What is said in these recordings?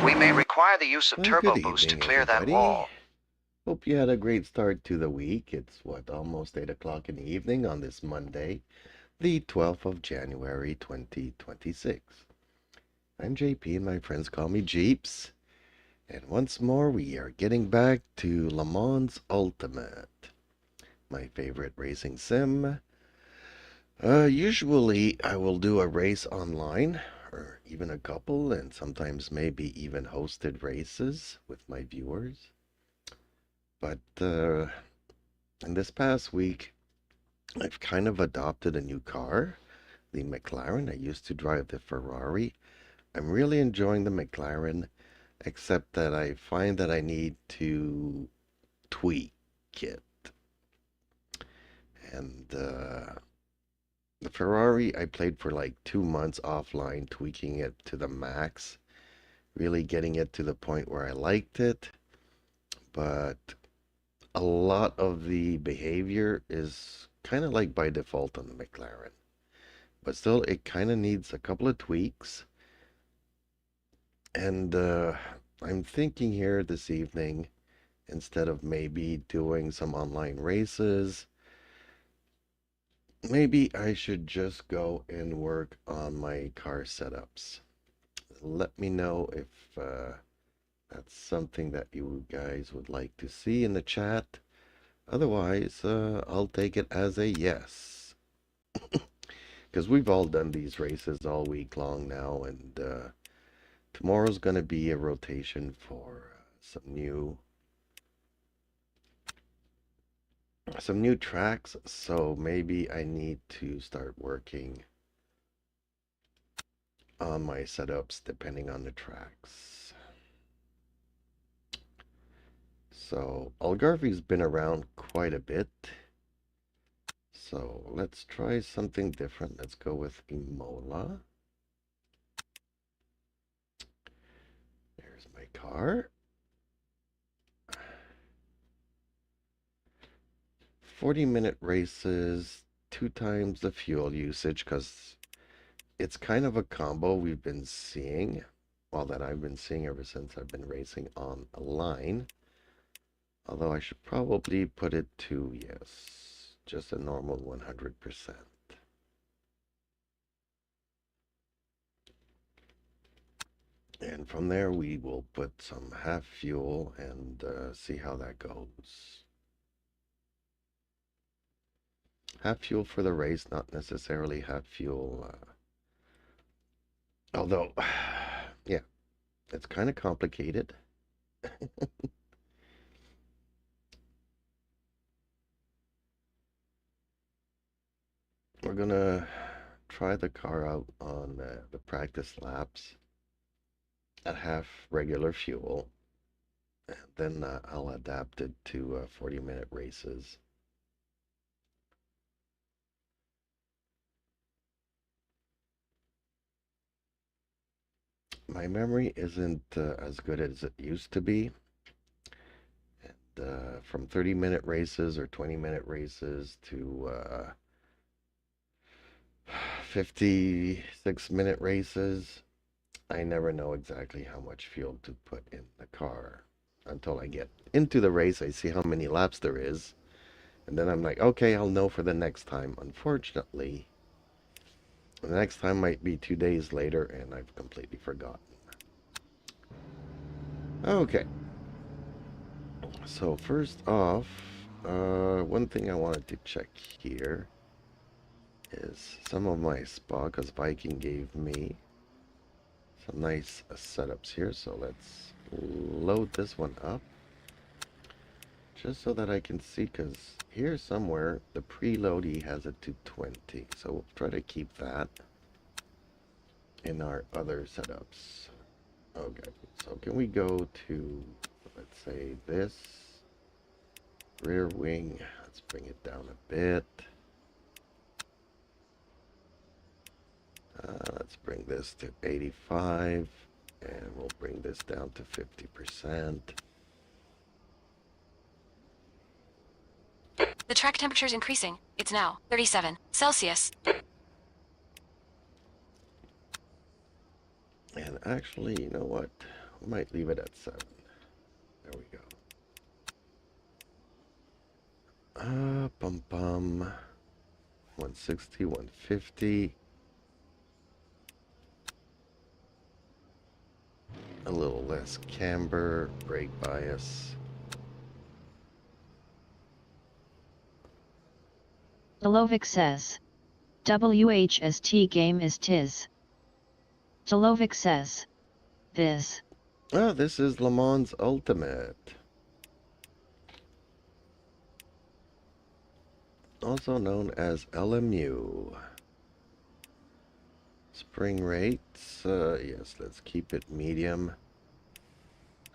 We may require the use of turbo boost to clear that wall. Hope you had a great start to the week. It's almost 8 o'clock in the evening on this Monday, the 12th of January 2026. I'm JP and my friends call me Jeeps. And once more we are getting back to Le Mans Ultimate, my favorite racing sim. Usually I will do a race online, or even a couple, and sometimes maybe even hosted races with my viewers. But in this past week, I've kind of adopted a new car, the McLaren. I used to drive the Ferrari. I'm really enjoying the McLaren, except that I find that I need to tweak it. And the Ferrari, I played for like 2 months offline, tweaking it to the max, really getting it to the point where I liked it. But a lot of the behavior is kind of like by default on the McLaren. But still, it kind of needs a couple of tweaks. And I'm thinking here this evening, instead of maybe doing some online races, maybe I should just go and work on my car setups. Let me know if that's something that you guys would like to see in the chat. Otherwise, I'll take it as a yes. Because we've all done these races all week long now, and tomorrow's going to be a rotation for some new tracks, so maybe I need to start working on my setups depending on the tracks. So Algarve's been around quite a bit, so let's try something different. Let's go with Imola. There's my car. 40-minute races, 2 times the fuel usage, because it's kind of a combo we've been seeing, well, that I've been seeing ever since I've been racing on a line. Although I should probably put it to, yes, just a normal 100%. And from there we will put some half fuel and see how that goes. Half fuel for the race, not necessarily half fuel. Although, yeah, it's kind of complicated. We're gonna try the car out on the practice laps at half regular fuel. Then I'll adapt it to 40-minute races. My memory isn't as good as it used to be. And from 30-minute races or 20-minute races to 56-minute races, I never know exactly how much fuel to put in the car. Until I get into the race, I see how many laps there is. And then I'm like, okay, I'll know for the next time. Unfortunately, the next time might be 2 days later, and I've completely forgotten. Okay. So first off, one thing I wanted to check here is some of my spa, because Viking gave me some nice setups here. So let's load this one up. Just so that I can see, because here somewhere, the preload, he has it to 20. So we'll try to keep that in our other setups. Okay, so can we go to, let's say, this rear wing? Let's bring it down a bit. Let's bring this to 85, and we'll bring this down to 50%. The track temperature is increasing. It's now 37 Celsius. And actually, you know what? We might leave it at 7. There we go. 160, 150. A little less camber, brake bias. Talovic says, WHST game is tis. Talovic says, this. Oh, this is Le Mans Ultimate. Also known as LMU. Spring rates, yes, let's keep it medium.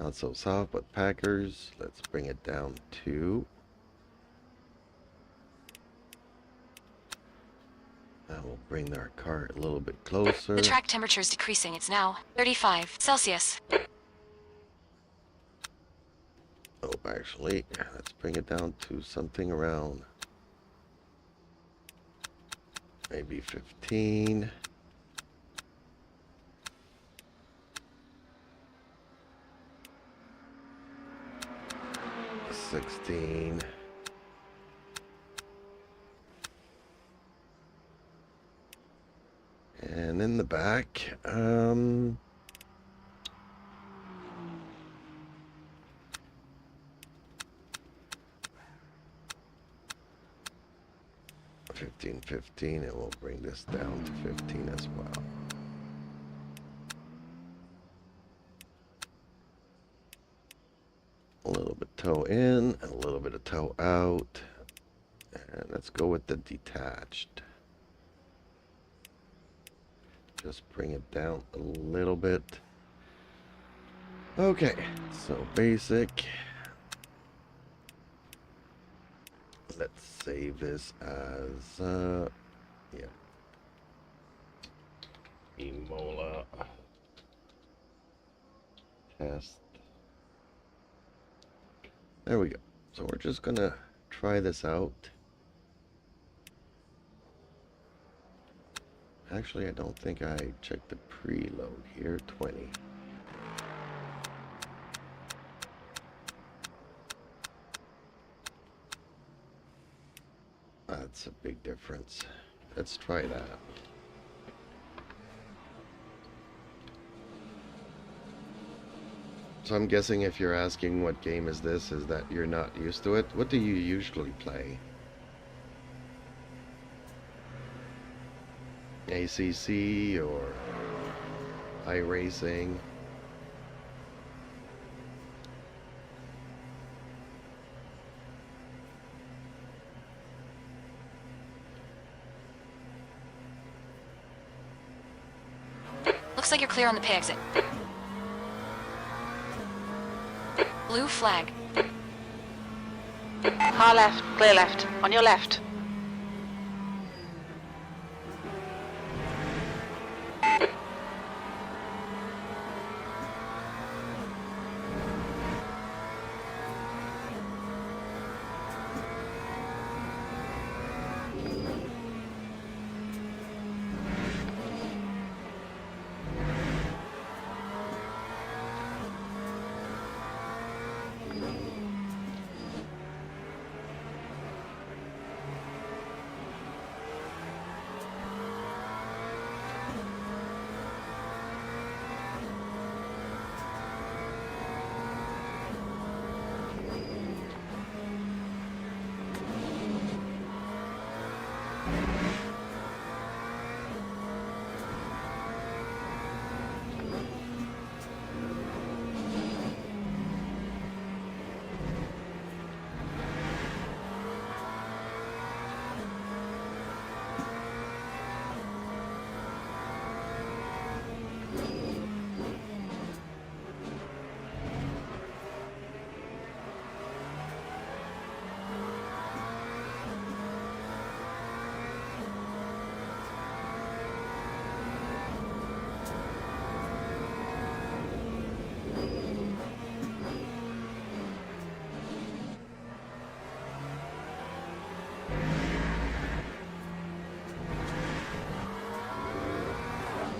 Not so soft, but Packers, let's bring it down to... Now we'll bring our car a little bit closer. The track temperature is decreasing. It's now 35 Celsius. Oh, actually, let's bring it down to something around maybe 15. 16. And in the back, 15, 15, and we'll bring this down to 15 as well. A little bit toe in, and a little bit of toe out. And let's go with the detached. Just bring it down a little bit. Okay, so basic. Let's save this as, yeah, Imola test. There we go. So we're just gonna try this out. Actually, I don't think I checked the preload here. 20. That's a big difference. Let's try that. So I'm guessing if you're asking what game is this, is that you're not used to it. What do you usually play? ACC or iRacing? Looks like you're clear on the pit exit. Blue flag. Car left, clear left. On your left.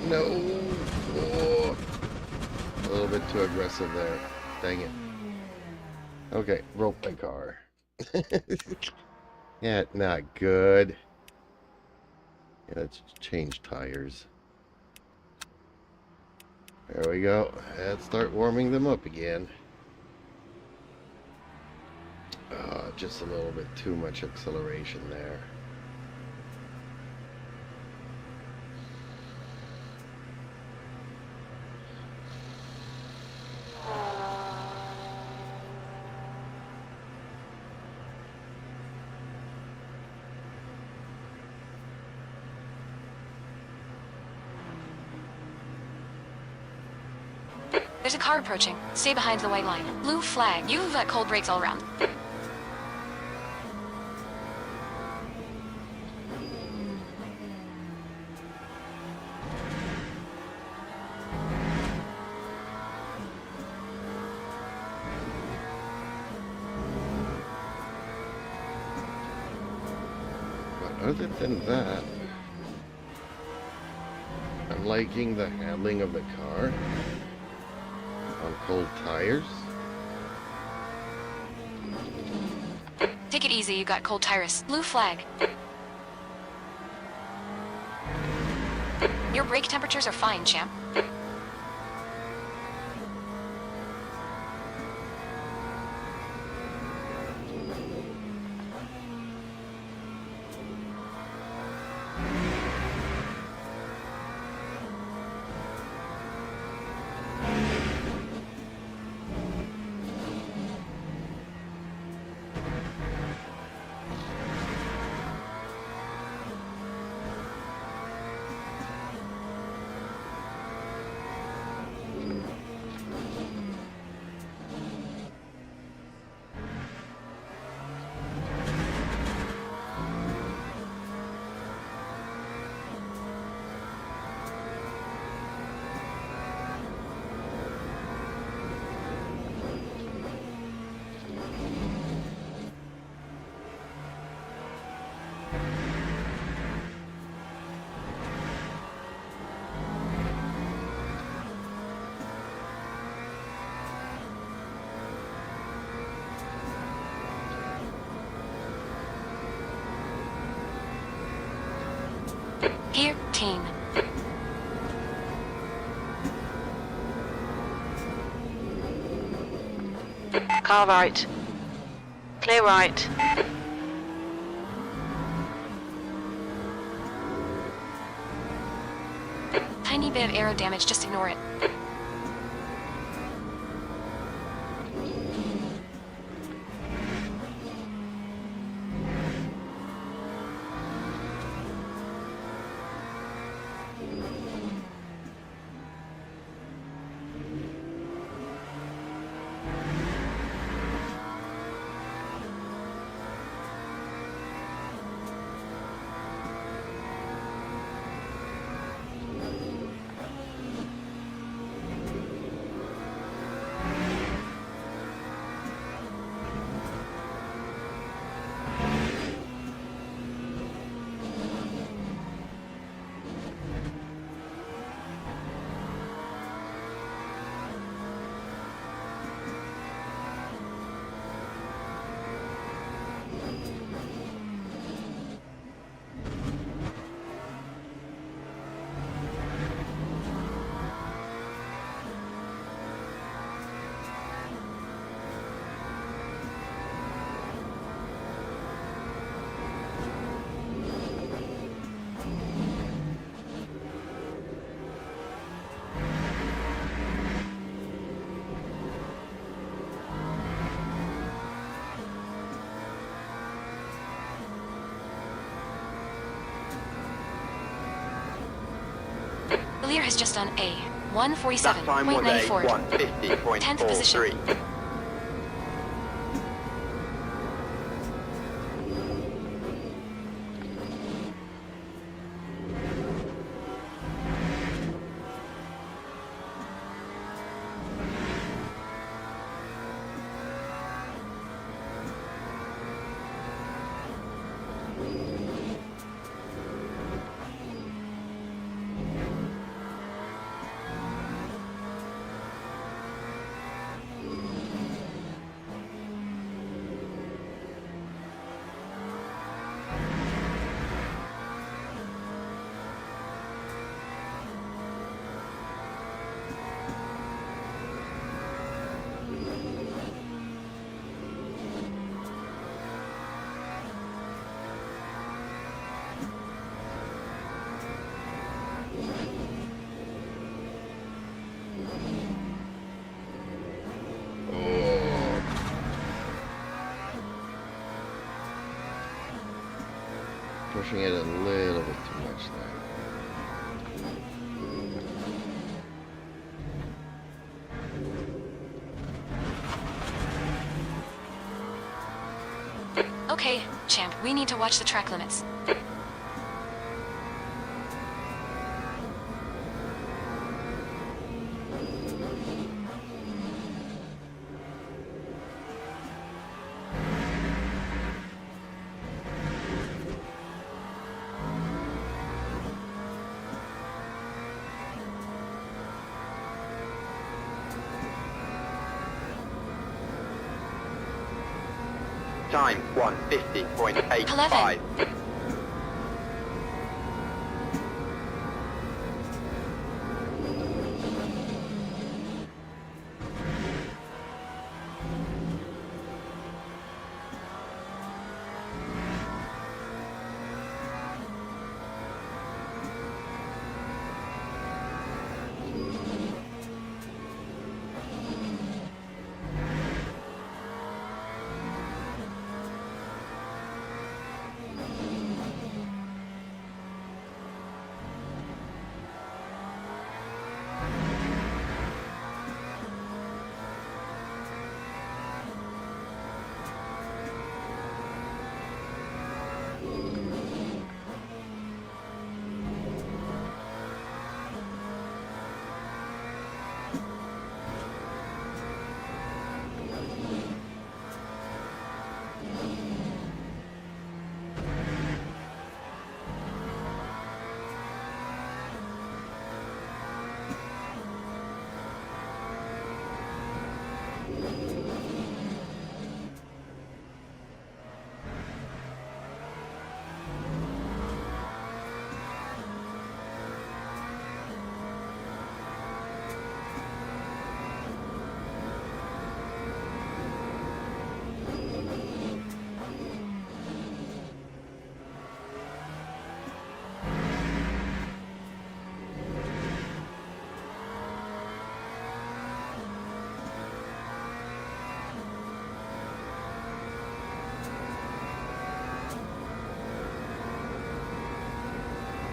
No! Oh. A little bit too aggressive there. Dang it. Okay, rope my car. Yeah, not good. Yeah, let's change tires. There we go. Let's start warming them up again. Just a little bit too much acceleration there. There's a car approaching. Stay behind the white line. Blue flag. You've got cold brakes all around. But other than that, I'm liking the handling of the car on cold tires. Take it easy, you got cold tires. Blue flag. Your brake temperatures are fine, champ. Here, team. Car right. Clear right. Tiny bit of aero damage, just ignore it. Gear has just done a That time was a 147.94. 10th position. 150.43. Pushing it a little bit too much there. Okay, champ, we need to watch the track limits. Time 150.85. 11.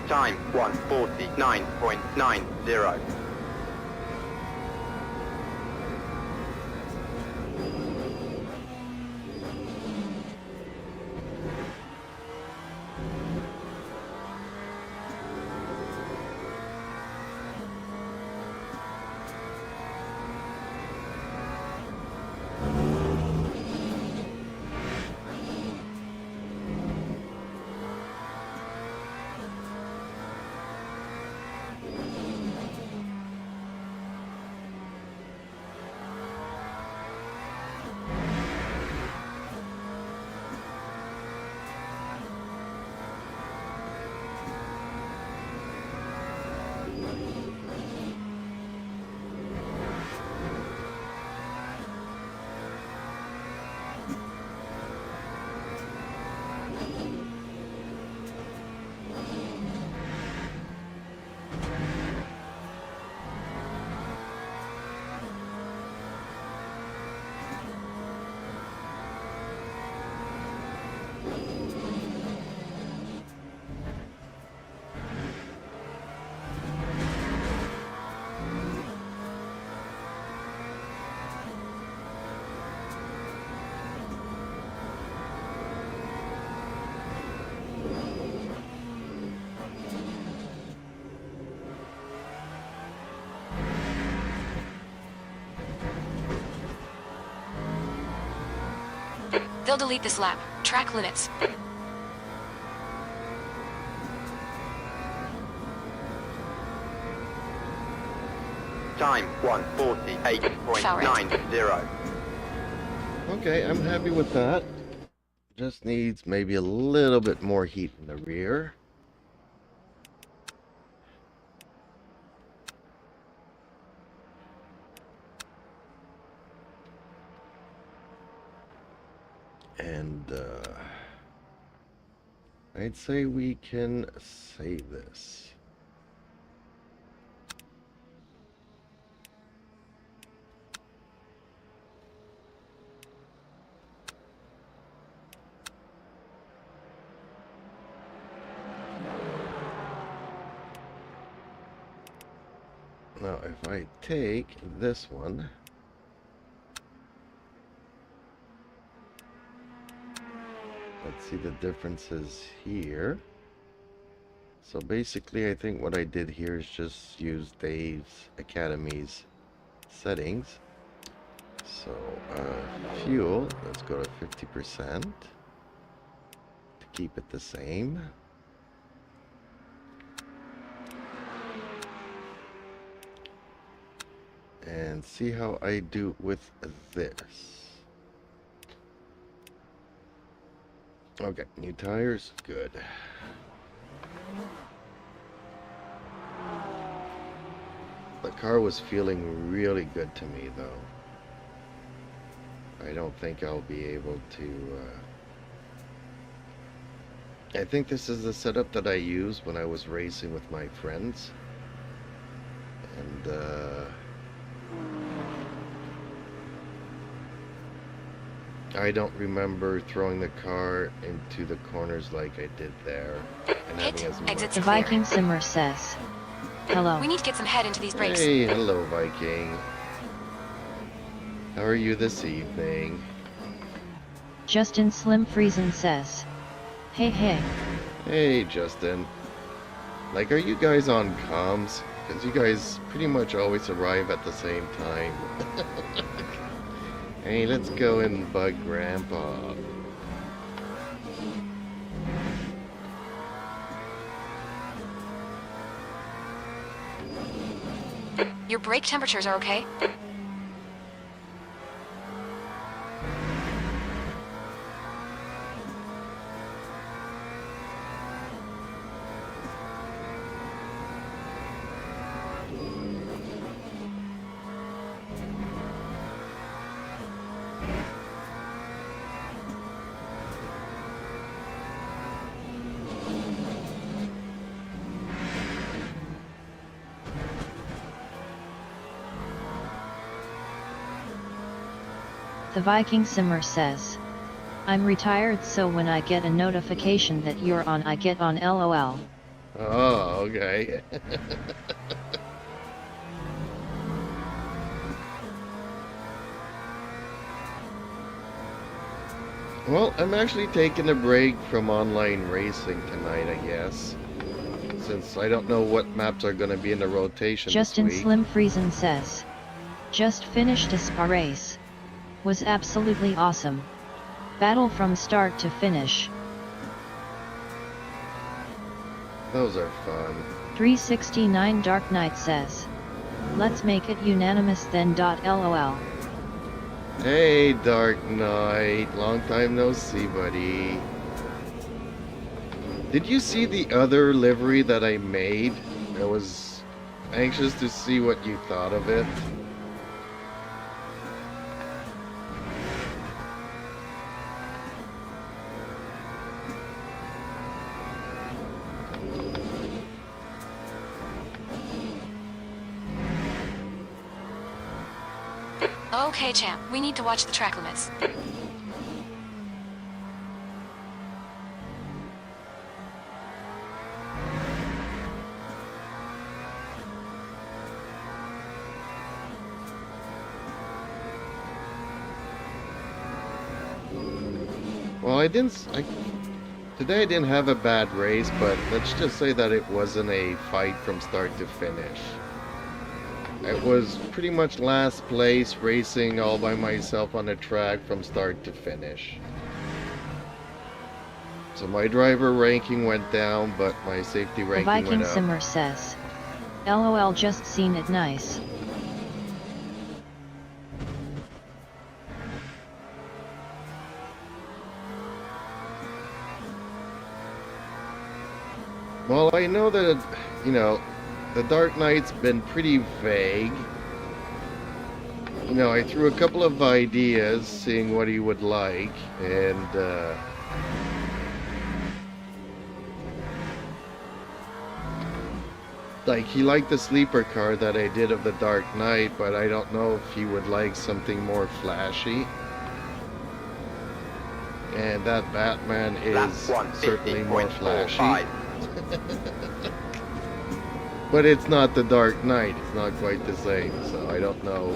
Time 149.90. They'll delete this lap. Track limits. Time 1:48.90. Okay, I'm happy with that. Just needs maybe a little bit more heat in the rear. And I'd say we can save this. Now, if I take this one, let's see the differences here. So basically, I think what I did here is just use Dave's Academy's settings. So, fuel, let's go to 50% to keep it the same. And see how I do with this. Okay, new tires, good. The car was feeling really good to me though. I don't think I'll be able to... I think this is the setup that I used when I was racing with my friends. And I don't remember throwing the car into the corners like I did there. And having as much. The Viking Simmer says, hello. We need to get some head into these brakes. Hey, hello Viking. How are you this evening? Justin Slim Friesen says, hey hey. Hey Justin. Like, are you guys on comms? Because you guys pretty much always arrive at the same time. Hey, let's go and bug Grandpa. Your brake temperatures are okay? The Viking Simmer says, I'm retired, so when I get a notification that you're on, I get on LOL. Oh, okay. Well, I'm actually taking a break from online racing tonight, I guess. Since I don't know what maps are going to be in the rotation Justin this week. Slim Friesen says, just finished a Spa race. Was absolutely awesome. Battle from start to finish. Those are fun. 369 Dark Knight says, let's make it unanimous then. LOL. Hey, Dark Knight. Long time no see, buddy. Did you see the other livery that I made? I was anxious to see what you thought of it. Okay, champ. We need to watch the track limits. Well, today I didn't have a bad race, but let's just say that it wasn't a fight from start to finish. It was pretty much last place, racing all by myself on the track from start to finish. So my driver ranking went down, but my safety The ranking Viking went up. Simmer says, LOL, just seen it nice. Well, I know that, you know, the Dark Knight's been pretty vague. You know, I threw a couple of ideas, seeing what he would like, and, like, he liked the sleeper car that I did of the Dark Knight, but I don't know if he would like something more flashy. And that Batman is certainly more flashy. But it's not the Dark Knight, it's not quite the same, so I don't know.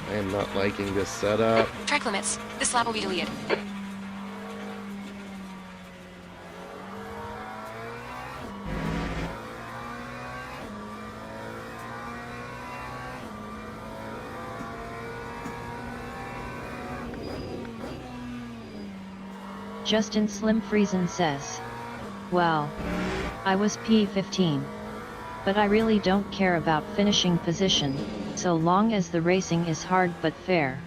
I am not liking this setup. Track limits. This lap will be deleted. Justin Slim Friesen says, wow. I was P15. But I really don't care about finishing position, so long as the racing is hard but fair.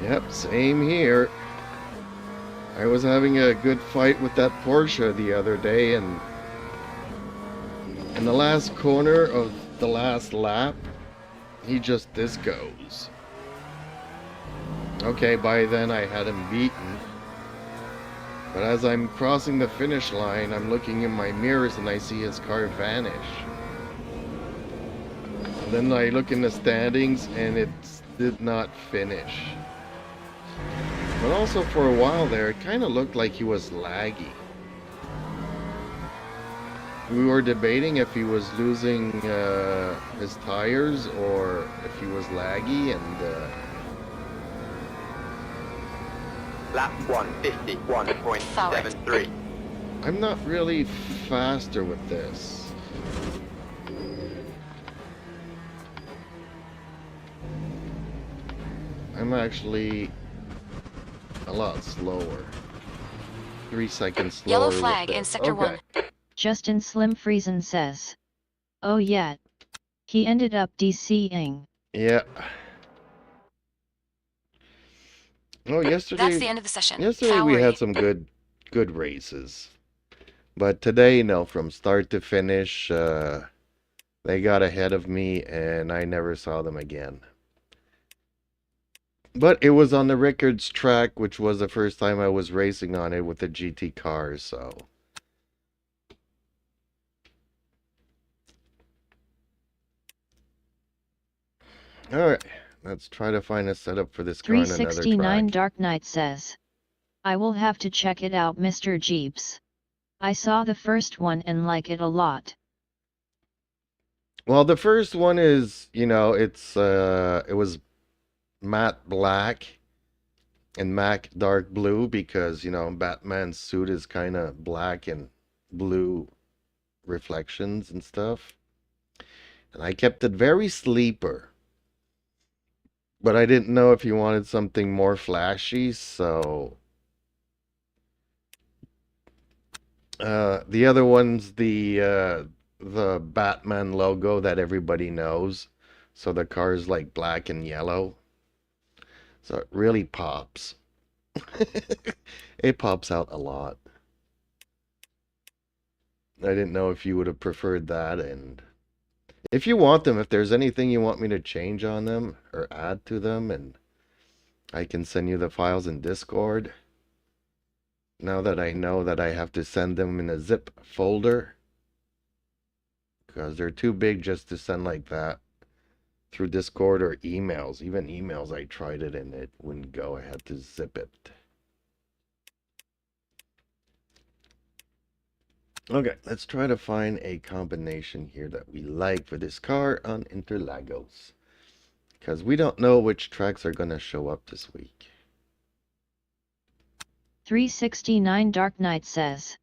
Yep, same here. I was having a good fight with that Porsche the other day, and in the last corner of the last lap, he just discos. Okay, by then I had him beaten. But as I'm crossing the finish line, I'm looking in my mirrors and I see his car vanish. And then I look in the standings and it did not finish. But also for a while there, it kind of looked like he was laggy. We were debating if he was losing his tires or if he was laggy, and Lap 151.73. I'm not really faster with this. I'm actually a lot slower. 3 seconds slower. Yellow with flag in this. Sector 1. Justin Slim Friesen says, oh yeah. He ended up DCing. Yeah. Oh, yesterday. That's the end of the session. Yesterday we had some good races, but today, no, from start to finish, they got ahead of me, and I never saw them again. But it was on the Rickards track, which was the first time I was racing on it with the GT cars, so. Alright, let's try to find a setup for this car on another 369 track. Dark Knight says, I will have to check it out, Mr. Jeeps. I saw the first one and like it a lot. Well, the first one is, you know, it was matte black and matte dark blue because, you know, Batman's suit is kind of black and blue reflections and stuff. And I kept it very sleeper. But I didn't know if you wanted something more flashy, so the other one's the Batman logo that everybody knows. So the car is like black and yellow. So it really pops. It pops out a lot. I didn't know if you would have preferred that, and if you want them, if there's anything you want me to change on them or add to them, and I can send you the files in Discord. Now that I know that I have to send them in a zip folder, because they're too big just to send like that through Discord or emails. Even emails, I tried it and it wouldn't go. I had to zip it. Okay, let's try to find a combination here that we like for this car on Interlagos. Because we don't know which tracks are going to show up this week. 369 Dark Knight says,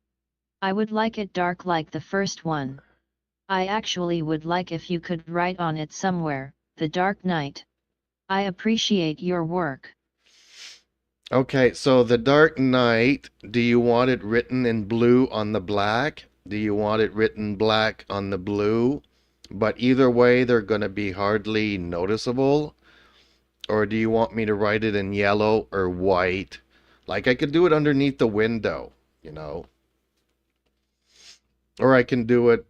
I would like it dark like the first one. I actually would like if you could write on it somewhere, The Dark Knight. I appreciate your work. Okay, so The Dark Knight, do you want it written in blue on the black? Do you want it written black on the blue? But either way, they're going to be hardly noticeable. Or do you want me to write it in yellow or white? Like I could do it underneath the window, you know. Or I can do it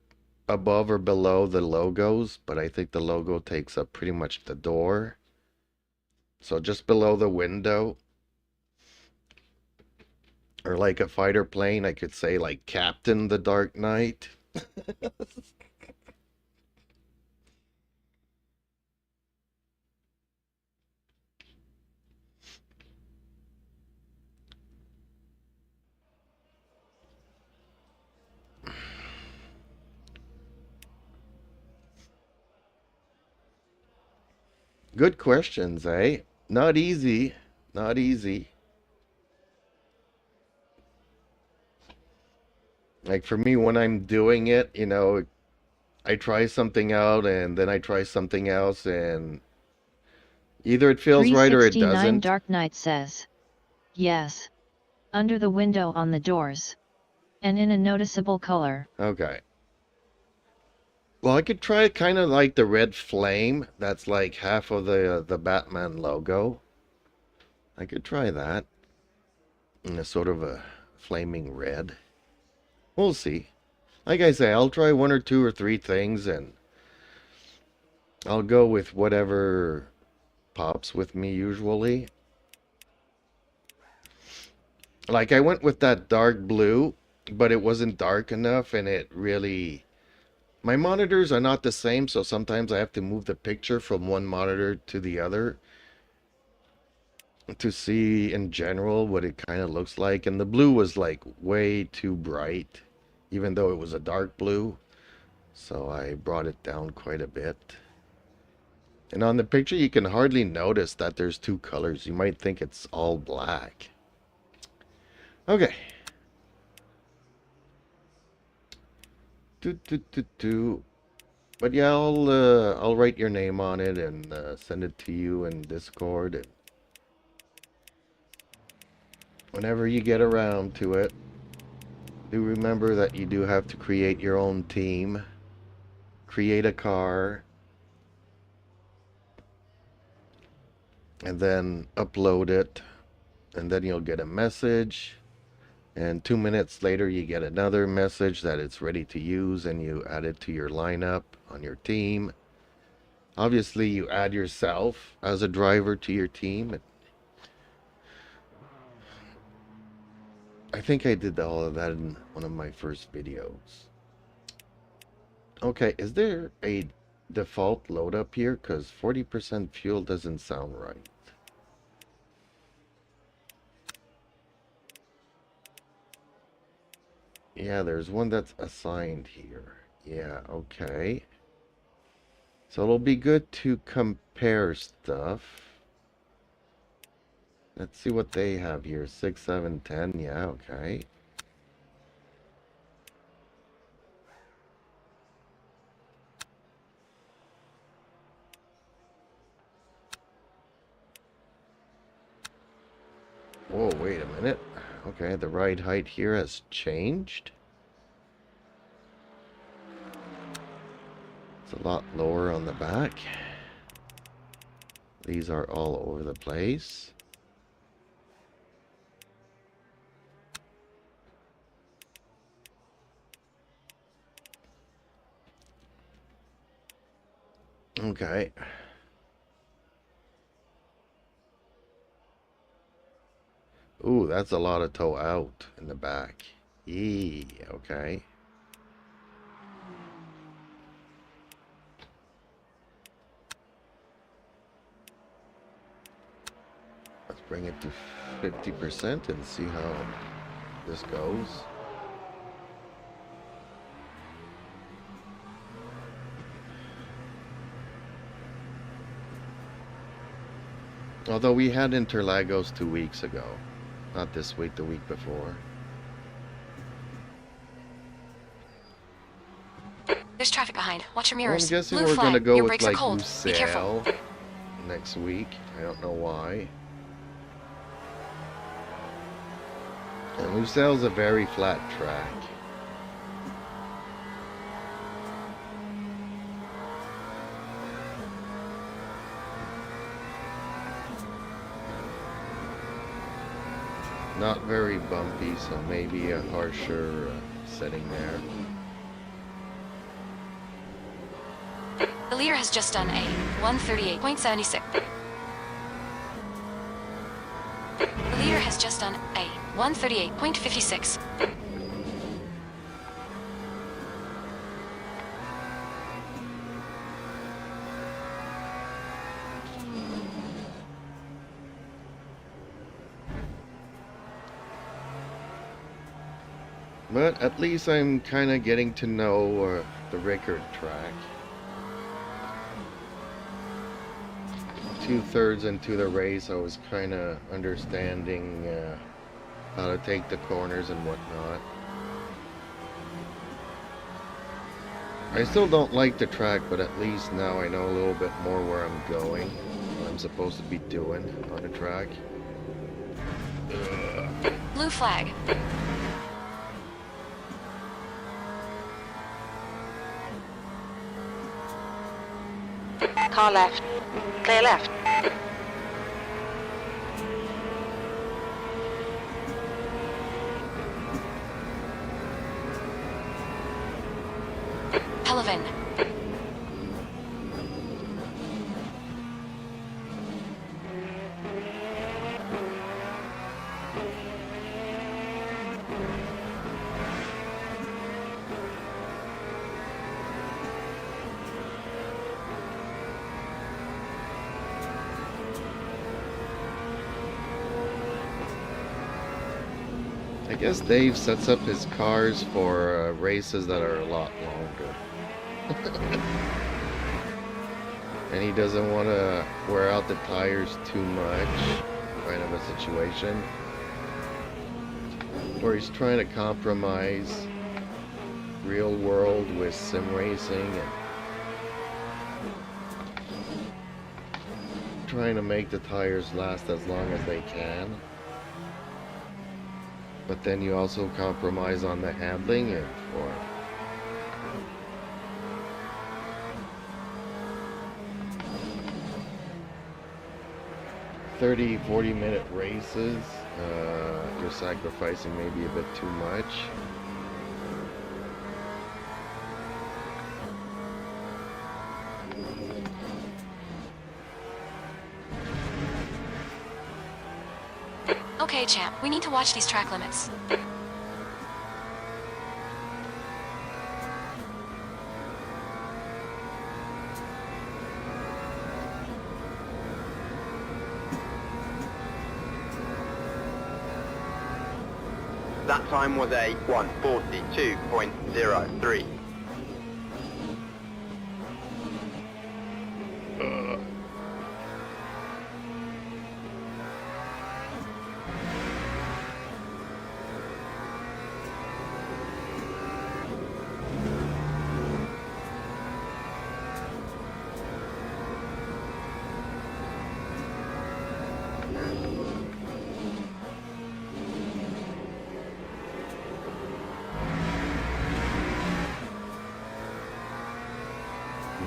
above or below the logos, but I think the logo takes up pretty much the door. So just below the window. Or like a fighter plane, I could say like Captain the Dark Knight. Good questions, eh? Not easy. Not easy. Like for me, when I'm doing it, you know, I try something out and then I try something else and either it feels right or it 369 doesn't. Dark Knight says, yes. Under the window on the doors. And in a noticeable color. Okay. Well, I could try kind of like the red flame. That's like half of the Batman logo. I could try that. In a sort of a flaming red. We'll see. Like I say, I'll try one or two or three things and I'll go with whatever pops with me usually. Like I went with that dark blue, but it wasn't dark enough and it really... My monitors are not the same, so sometimes I have to move the picture from one monitor to the other to see in general what it kind of looks like. And the blue was like way too bright, even though it was a dark blue. So I brought it down quite a bit. And on the picture, you can hardly notice that there's two colors. You might think it's all black. Okay. But yeah, I'll write your name on it and send it to you in Discord. And whenever you get around to it, do remember that you do have to create your own team, create a car, and then upload it, and then you'll get a message. And 2 minutes later, you get another message that it's ready to use, and you add it to your lineup on your team. Obviously, you add yourself as a driver to your team. I think I did all of that in one of my first videos. Okay, is there a default load up here? Because 40% fuel doesn't sound right. Yeah, there's one that's assigned here. Yeah, okay. So it'll be good to compare stuff. Let's see what they have here. 6, 7, 10. Yeah, okay. Whoa, wait a minute. Okay, the ride height here has changed. It's a lot lower on the back. These are all over the place. Okay. Ooh, that's a lot of toe out in the back. Eee, okay. Let's bring it to 50% and see how this goes. Although we had Interlagos 2 weeks ago. Not this week, the week before. There's traffic behind. Watch your Well, I'm mirrors. guessing Blue we're flag. gonna go Your with brakes are like cold. Be careful. Lucelle next week. I don't know why. And Lucelle's a very flat track. Not very bumpy, so maybe a harsher setting there. The leader has just done a 138.76. The leader has just done a 138.56. But at least I'm kind of getting to know the Rickard track. 2/3 into the race, I was kind of understanding how to take the corners and whatnot. I still don't like the track, but at least now I know a little bit more where I'm going, what I'm supposed to be doing on the track. Blue flag. Car left. Clear left. Pelivan. I guess Dave sets up his cars for races that are a lot longer. And he doesn't want to wear out the tires too much, kind of a situation. Or he's trying to compromise real world with sim racing and trying to make the tires last as long as they can. But then you also compromise on the handling and for 30-40 minute races, you're sacrificing maybe a bit too much. Okay, champ. We need to watch these track limits. That time was a 1:42.03.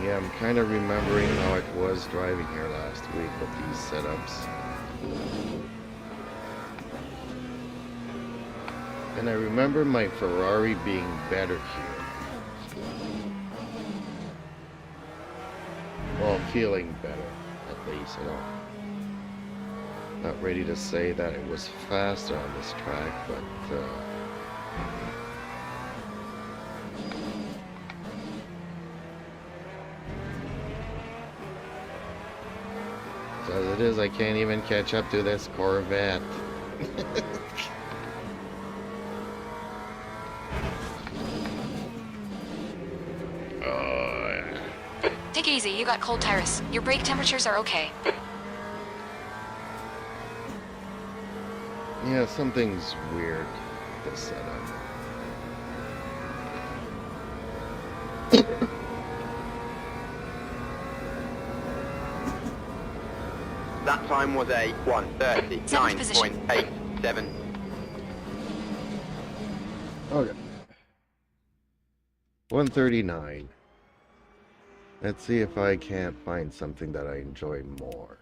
Yeah, I'm kind of remembering how it was driving here last week with these setups. And I remember my Ferrari being better here. Well, feeling better, at least, you know. Not ready to say that it was faster on this track, but as it is, I can't even catch up to this Corvette. Take it easy. You got cold tires. Your brake temperatures are okay. Yeah, something's weird with this setup. That time was a 1:39.87. Okay. 139. Let's see if I can't find something that I enjoy more.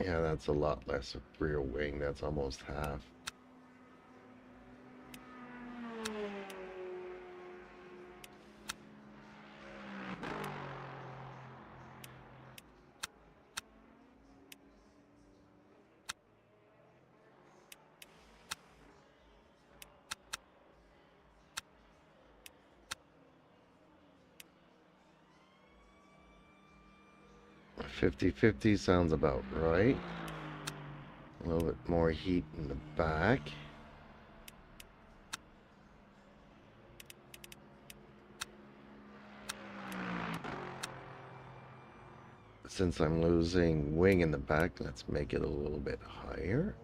Yeah, that's a lot less rear wing. That's almost half. $50-50 sounds about right. A little bit more heat in the back. Since I'm losing wing in the back, let's make it a little bit higher.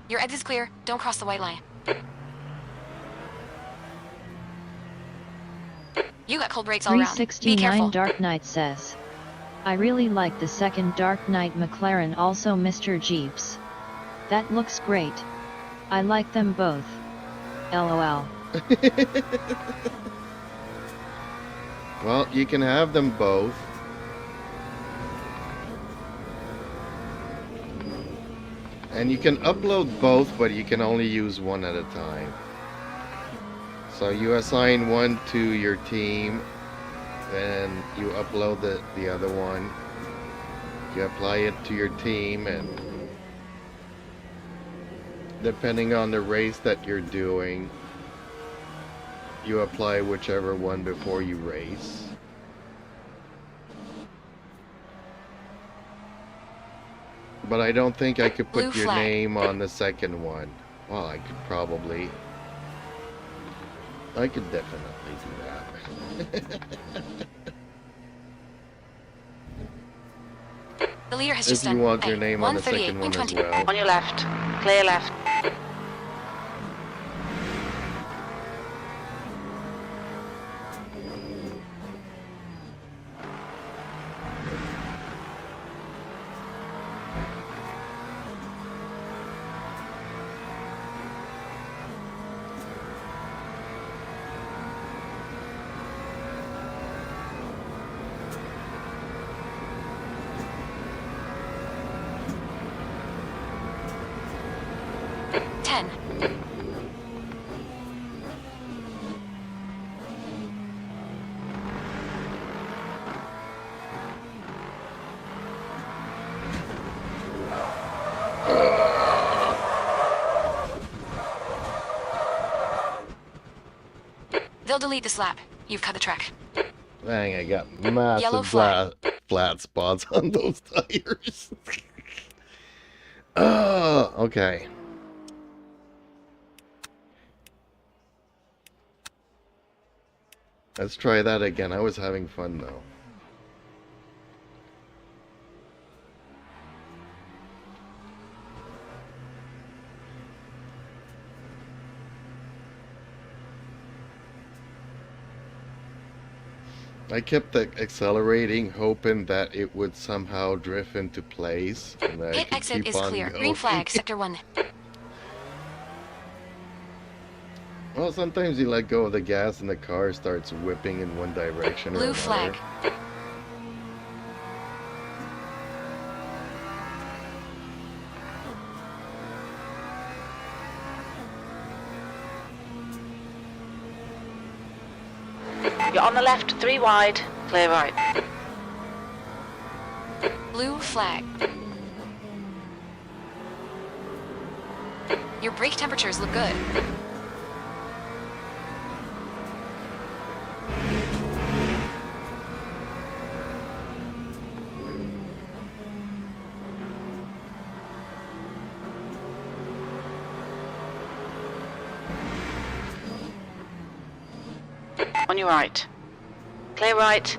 Your exit's clear. Don't cross the white line. You got cold brakes all around. Be 369 careful. Dark Knight says, I really like the second Dark Knight McLaren, also Mr. Jeeps. That looks great. I like them both. LOL. Well, you can have them both. And you can upload both, but you can only use one at a time. So you assign one to your team, then you upload the other one. You apply it to your team, and depending on the race that you're doing, you apply whichever one before you race. But I don't think I could put Blue your flag. name on the second one. Well, I could probably. I could definitely do that. The leader has If just you done. want your Hey, name on the 138, second one as 120. well. On your left. Clear left. They'll delete this lap. You've cut the track. Dang, I got Yellow massive flag. flat spots on those tires. Oh, okay. Let's try that again. I was having fun though. I kept accelerating, hoping that it would somehow drift into place. And that I Pit could exit keep is on clear. going. Green flag, sector 1. Well, sometimes you let go of the gas and the car starts whipping in one direction or Blue another. flag. You're on the left, 3 wide. Clear right. Blue flag. Your brake temperatures look good. On your right. Clear right.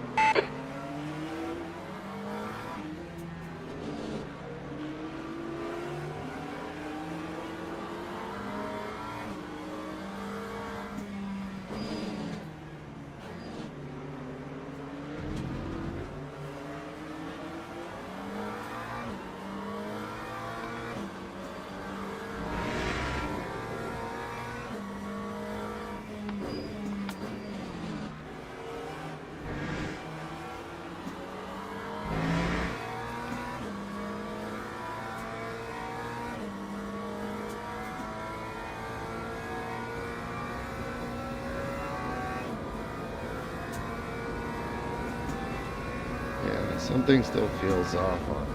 Yeah, something still feels off on it.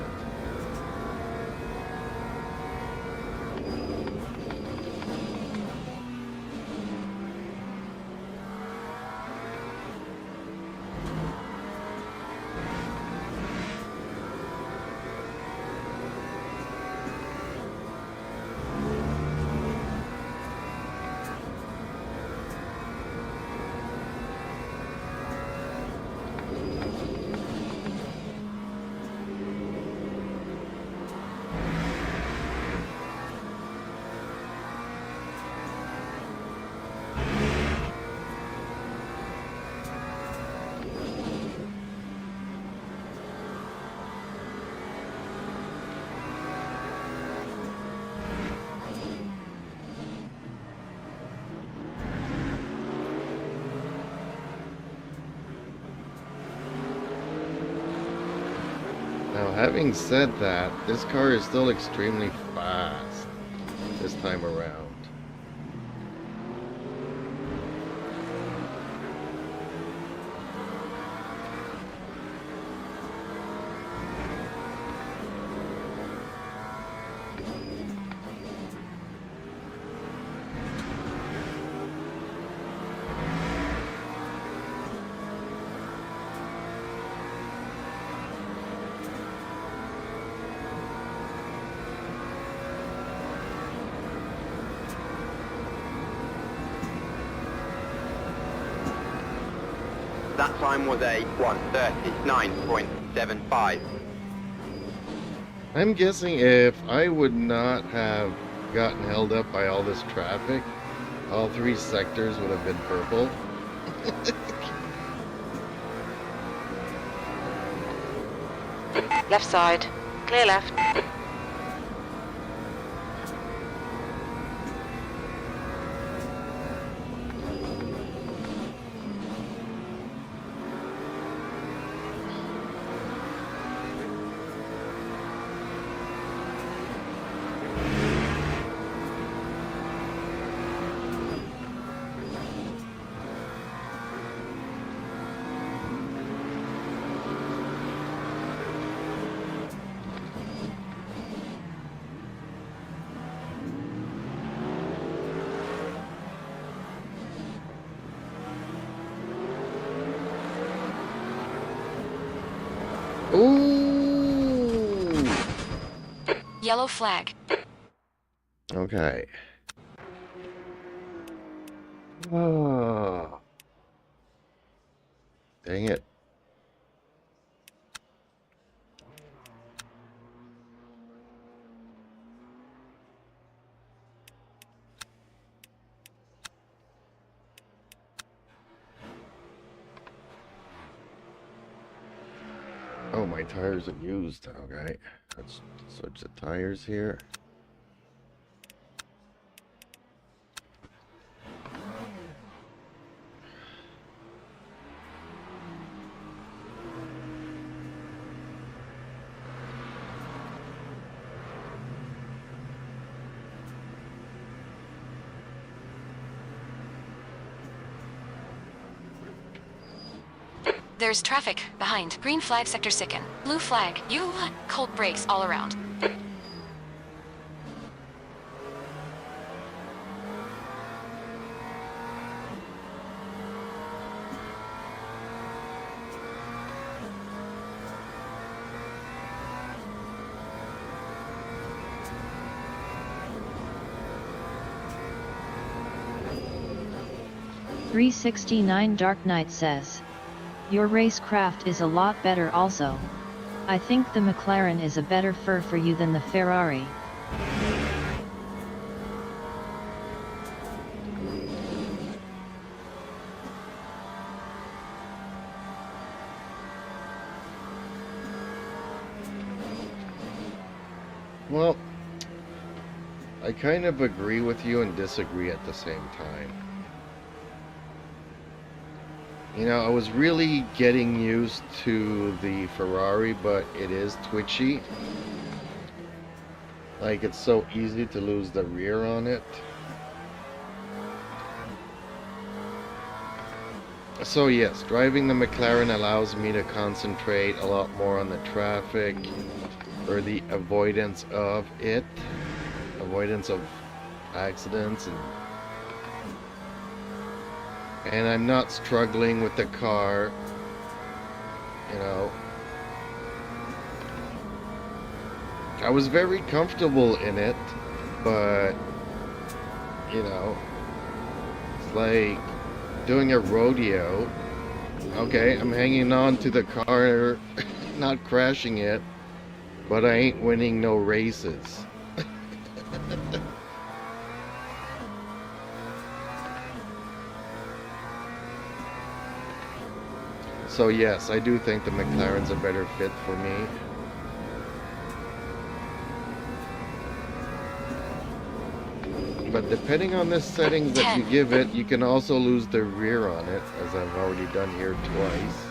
Now, having said that, this car is still extremely fast this time around. That time was a 1:39.75. I'm guessing if I would not have gotten held up by all this traffic, all 3 sectors would have been purple. Left side. Clear left. Yellow flag. Okay. Oh. Dang it. Oh, my tires are used. Okay. Let's switch the tires here. There's traffic behind. Green flag, sector sicken. Blue flag, you cold brakes all around. .369 Dark Knight says, your racecraft is a lot better also. I think the McLaren is a better fur for you than the Ferrari. Well, I kind of agree with you and disagree at the same time. You know, I was really getting used to the Ferrari, but it is twitchy. Like, it's so easy to lose the rear on it. So yes, driving the McLaren allows me to concentrate a lot more on the traffic, or the avoidance of it. Avoidance of accidents, and I'm not struggling with the car, you know. I was very comfortable in it, but, you know, it's like doing a rodeo. Okay, I'm hanging on to the car, not crashing it, but I ain't winning no races. So yes, I do think the McLaren's a better fit for me. But depending on the settings that you give it, you can also lose the rear on it, as I've already done here twice.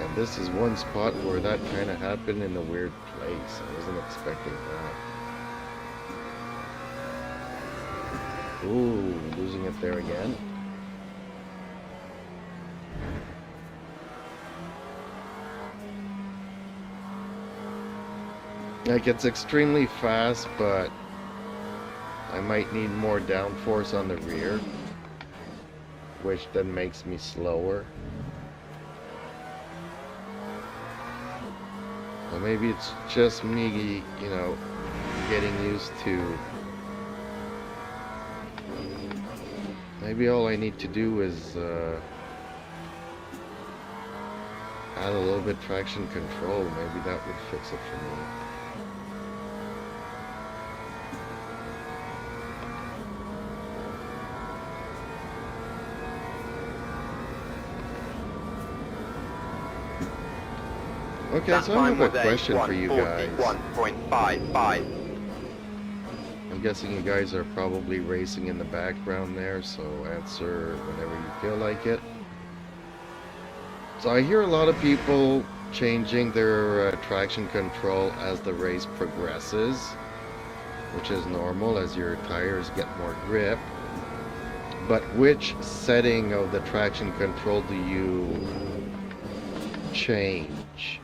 And this is one spot where that kind of happened in a weird place. I wasn't expecting that. Ooh, losing it there again. Like, it's extremely fast, but I might need more downforce on the rear, which then makes me slower. Well, maybe it's just me, you know, getting used to. Maybe all I need to do is add a little bit traction control. Maybe that would fix it for me. Okay, so I have a question for you guys. 1.55. I'm guessing you guys are probably racing in the background there, so answer whenever you feel like it. So I hear a lot of people changing their traction control as the race progresses, which is normal as your tires get more grip. But which setting of the traction control do you change?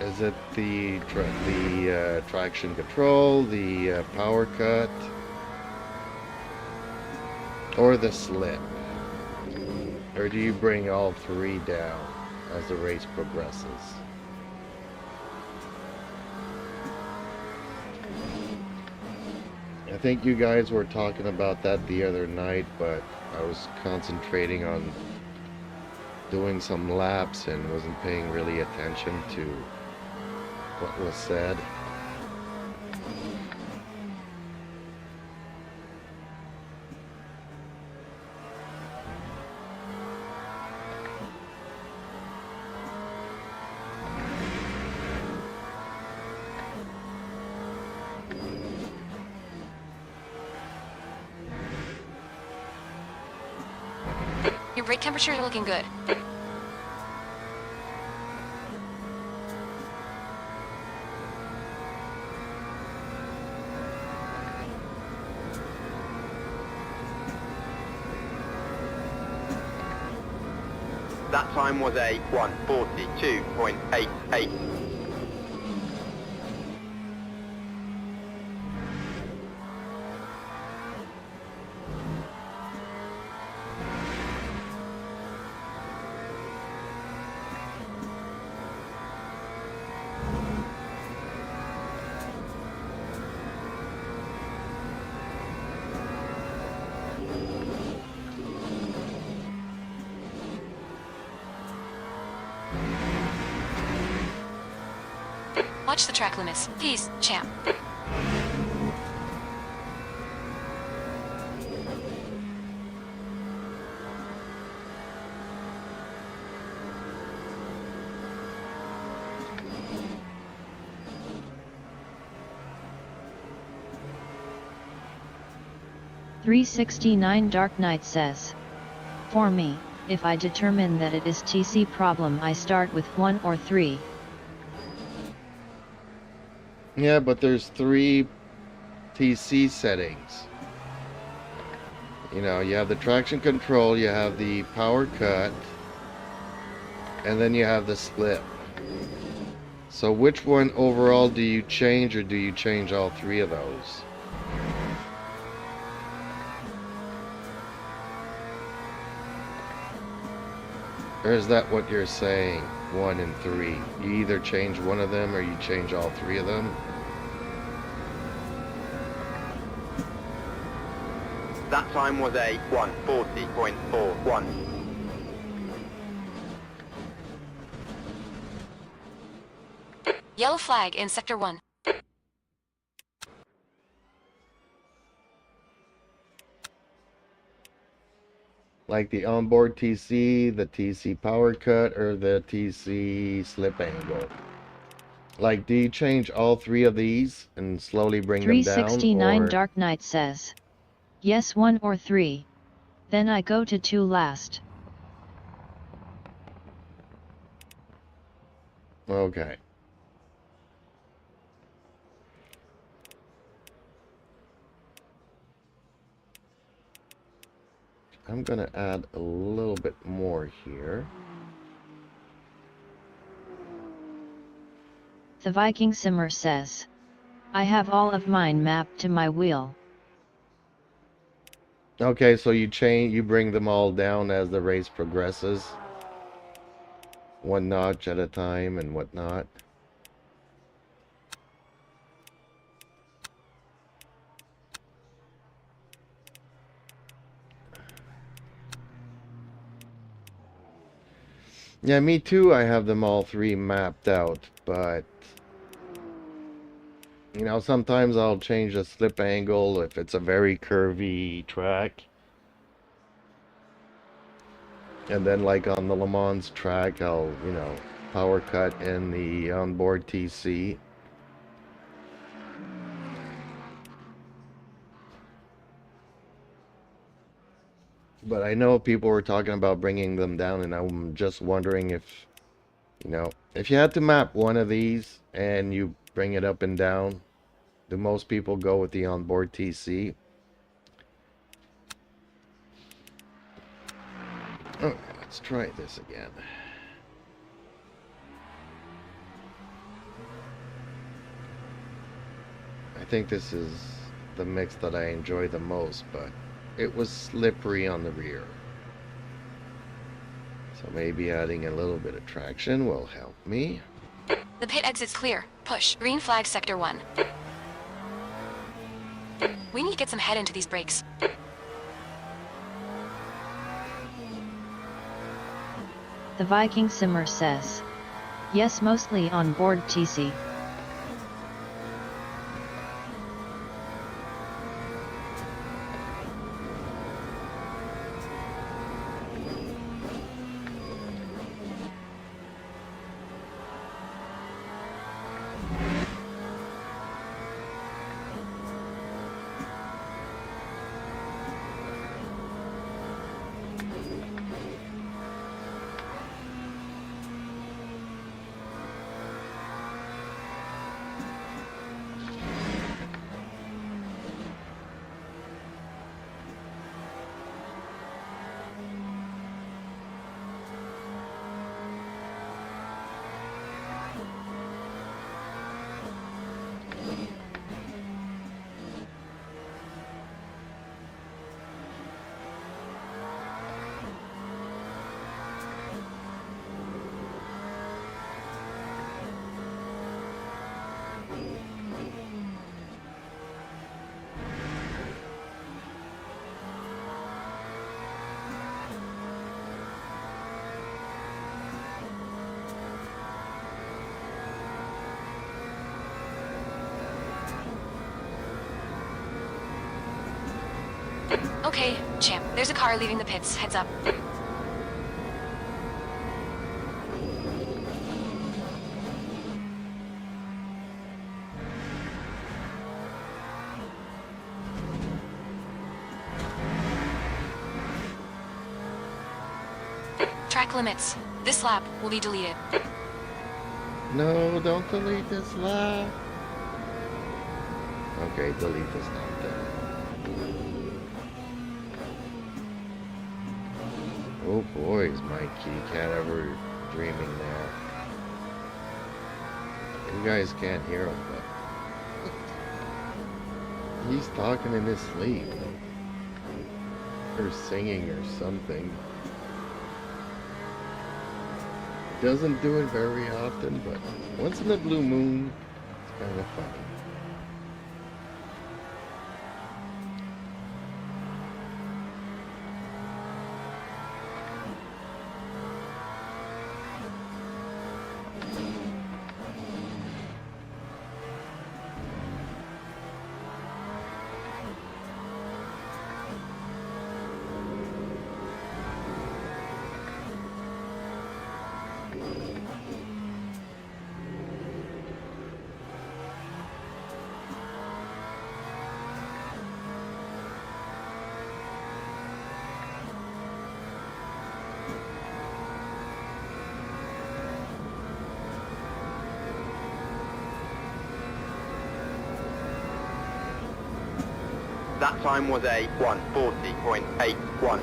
Is it the traction control, the power cut, or the slip? Or do you bring all three down as the race progresses? I think you guys were talking about that the other night, but I was concentrating on doing some laps and wasn't paying really attention to what was said. Your brake temperature is looking good. That time was a 1:42.88. Watch the track limits. Peace, champ. .369 Dark Knight says, for me, if I determine that it is TC problem, I start with 1 or 3. Yeah, but there's 3 TC settings. You know, you have the traction control, you have the power cut, and then you have the slip. So which one overall do you change, or do you change all 3 of those? Or is that what you're saying? 1 and 3. You either change one of them or you change all 3 of them? That time was a 1:40.41. Yellow flag in Sector 1. Like the onboard TC, the TC power cut, or the TC slip angle? Like, do you change all 3 of these and slowly bring them down? 369 or... Dark Knight says, yes, 1 or 3. Then I go to 2 last. Okay. I'm gonna add a little bit more here. The Viking Simmer says, I have all of mine mapped to my wheel. Okay, so you bring them all down as the race progresses, 1 notch at a time and whatnot. Yeah, me too. I have them all 3 mapped out, but you know, sometimes I'll change the slip angle if it's a very curvy track. And then like on the Le Mans track, I'll, you know, power cut in the onboard TC. But I know people were talking about bringing them down, and I'm just wondering if, you know, if you had to map one of these and you bring it up and down, do most people go with the onboard TC? Okay, let's try this again. I think this is the mix that I enjoy the most, but it was slippery on the rear. So maybe adding a little bit of traction will help me. The pit exit's clear. Push. Green flag sector 1. We need to get some head into these brakes. The Viking Simmer says. Yes, mostly on board TC. Okay, champ. There's a car leaving the pits. Heads up. Track limits. This lap will be deleted. No, don't delete this lap. Okay, delete this lap then. Oh boy, is my kitty cat ever dreaming there. You guys can't hear him, but he's talking in his sleep. Or singing or something. He doesn't do it very often, but once in a blue moon, it's kind of funny. That time was a 1:40.81.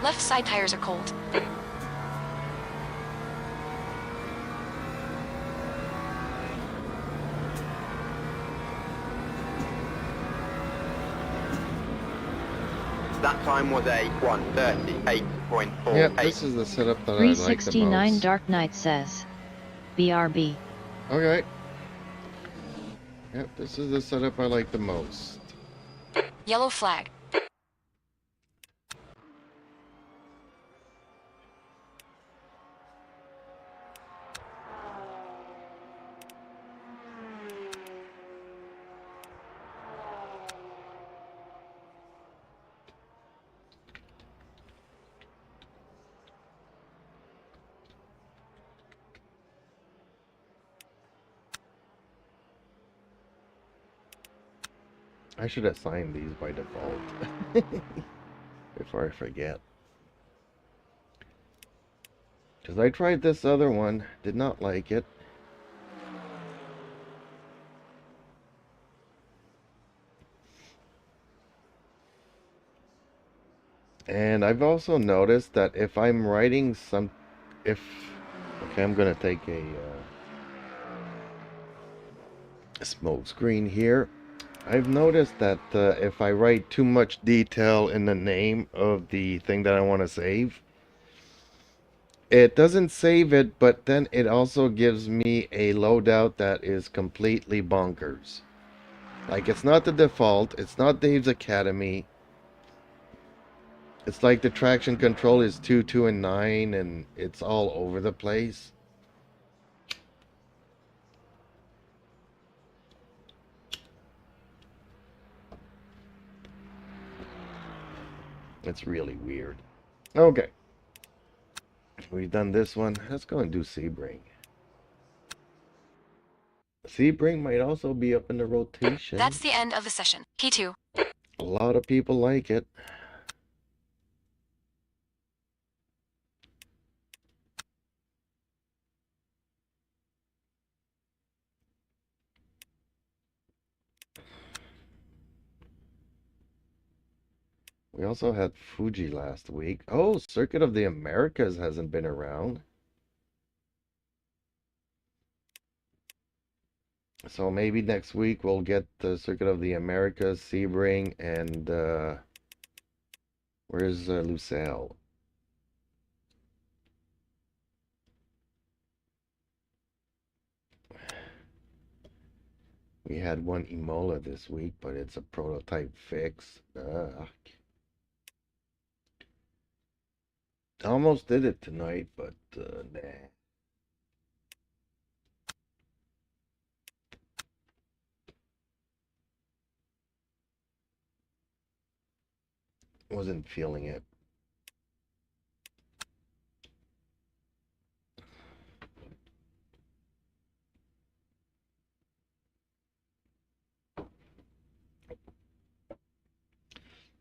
Left side tires are cold. That time was a 1:38.48. Yep, this is the setup that I like the 369 most. Dark Knight says. BRB. Okay. Yep, this is the setup I like the most. Yellow flag. I should assign these by default. Before I forget. Because I tried this other one, did not like it. And I've also noticed that if I'm writing okay, I'm gonna take a smoke screen here. I've noticed that if I write too much detail in the name of the thing that I want to save, it doesn't save it, but then it also gives me a loadout that is completely bonkers. Like, it's not the default, it's not Dave's Academy. It's like the traction control is 2, 2, and 9, and it's all over the place. It's really weird. Okay. We've done this one. Let's go and do Sebring. Sebring might also be up in the rotation. That's the end of the session. P2. A lot of people like it. We also had Fuji last week. Oh, Circuit of the Americas hasn't been around. So maybe next week we'll get the Circuit of the Americas, Sebring, and where's Lucelle? We had one Imola this week, but it's a prototype fix. I almost did it tonight, but nah. Wasn't feeling it.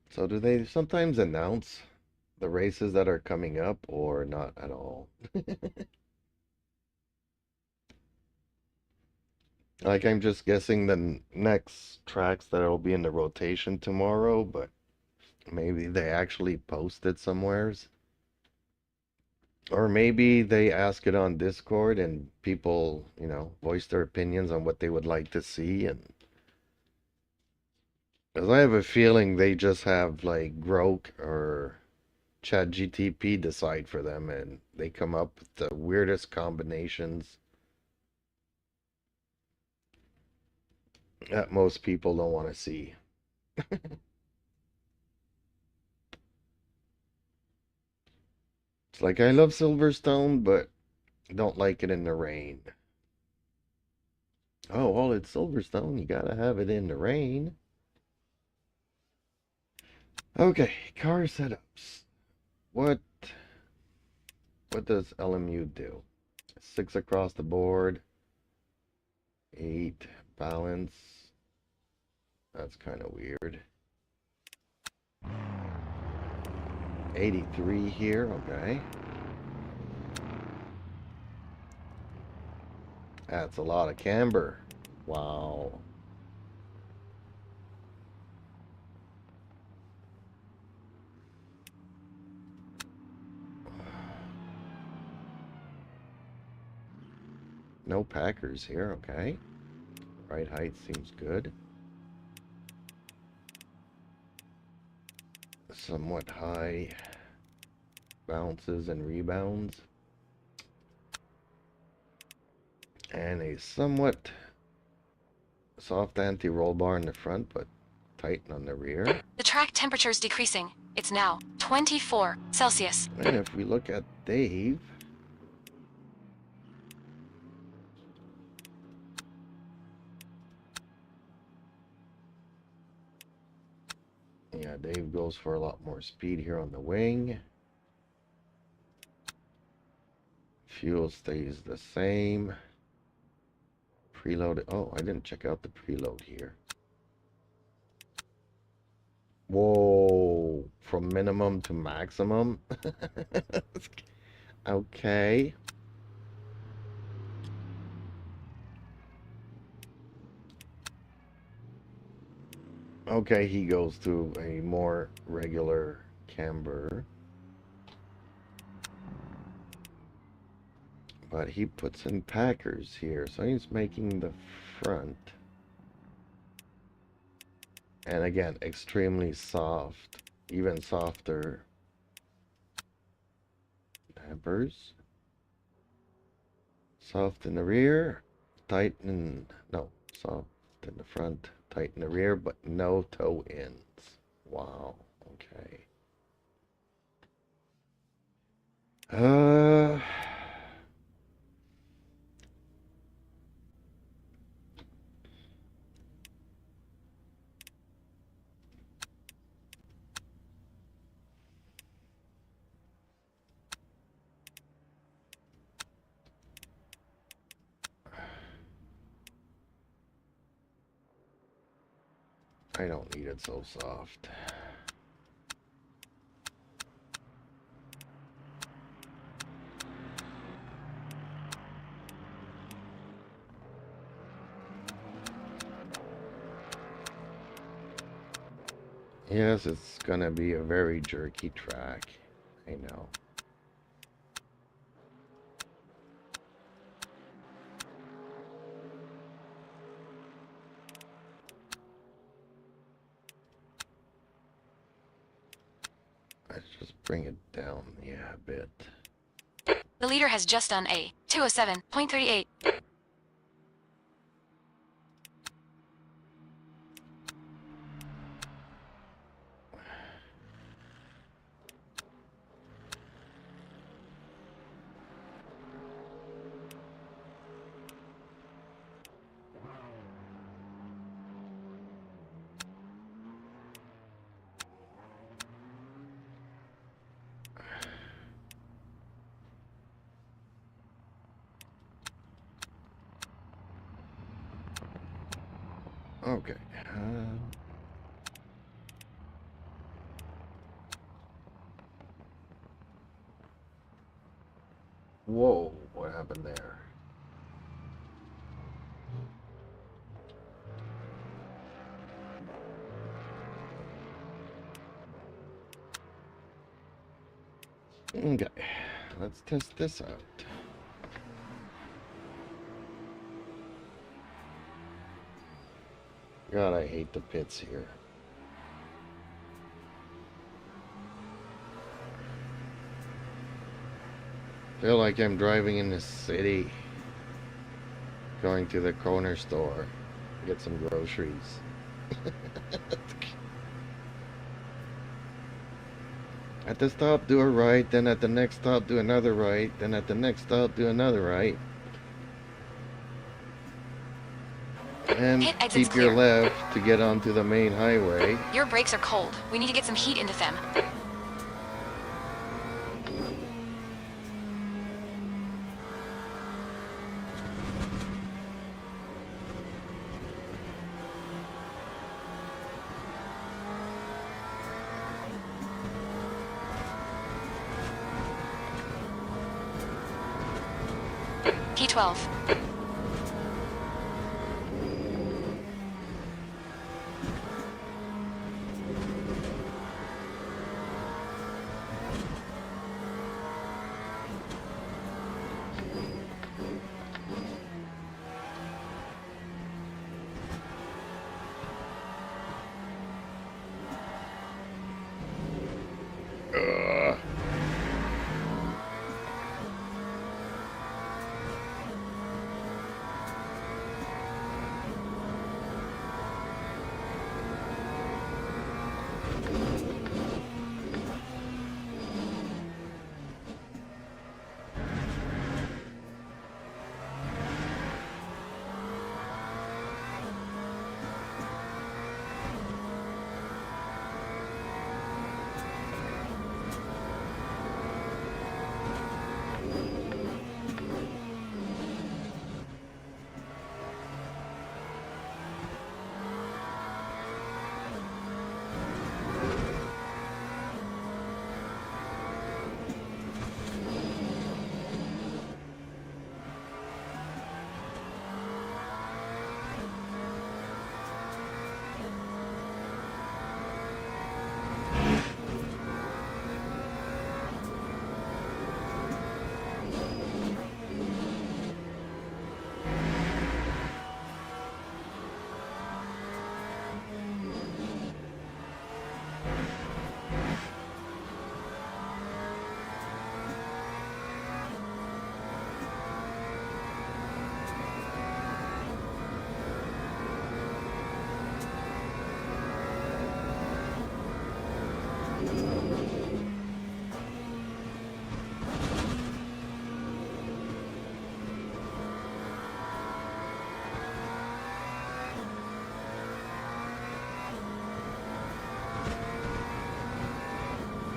So do they sometimes announce the races that are coming up or not at all? Like, I'm just guessing the next tracks that will be in the rotation tomorrow, but maybe they actually post it somewheres. Or maybe they ask it on Discord and people, you know, voice their opinions on what they would like to see. And because I have a feeling they just have like Grok or ChatGTP decide for them, and they come up with the weirdest combinations that most people don't want to see. It's like, I love Silverstone, but don't like it in the rain. Oh, well, it's Silverstone. You gotta have it in the rain. Okay, car setups. What does LMU do? 6 across the board. 8 balance. That's kind of weird. 83 here, okay. That's a lot of camber. Wow. No Packers here, okay. Right height seems good. somewhat high bounces and rebounds, and a somewhat soft anti-roll bar in the front, but tight on the rear. The track temperature is decreasing. It's now 24 Celsius. And if we look at Dave, yeah, Dave goes for a lot more speed here on the wing. Fuel stays the same. Preload. Oh, I didn't check out the preload here. Whoa, from minimum to maximum. Okay. Okay, he goes to a more regular camber. But he puts in packers here, so he's making the front. And again, extremely soft, even softer dampers. Soft in the rear, tight in, no, soft in the front, tight in the rear, but no toe ins. Wow, okay. I don't need it so soft. Yes, it's gonna be a very jerky track. I know. Let's just bring it down, yeah, a bit. The leader has just done a 207.38. Okay. Whoa, what happened there? Okay, let's test this out. God, I hate the pits here. Feel like I'm driving in the city, going to the corner store, get some groceries. At the stop, do a right, then at the next stop, do another right, then at the next stop, do another right. And Pit exits keep your clear. left to get onto the main highway. Your brakes are cold. We need to get some heat into them. P12.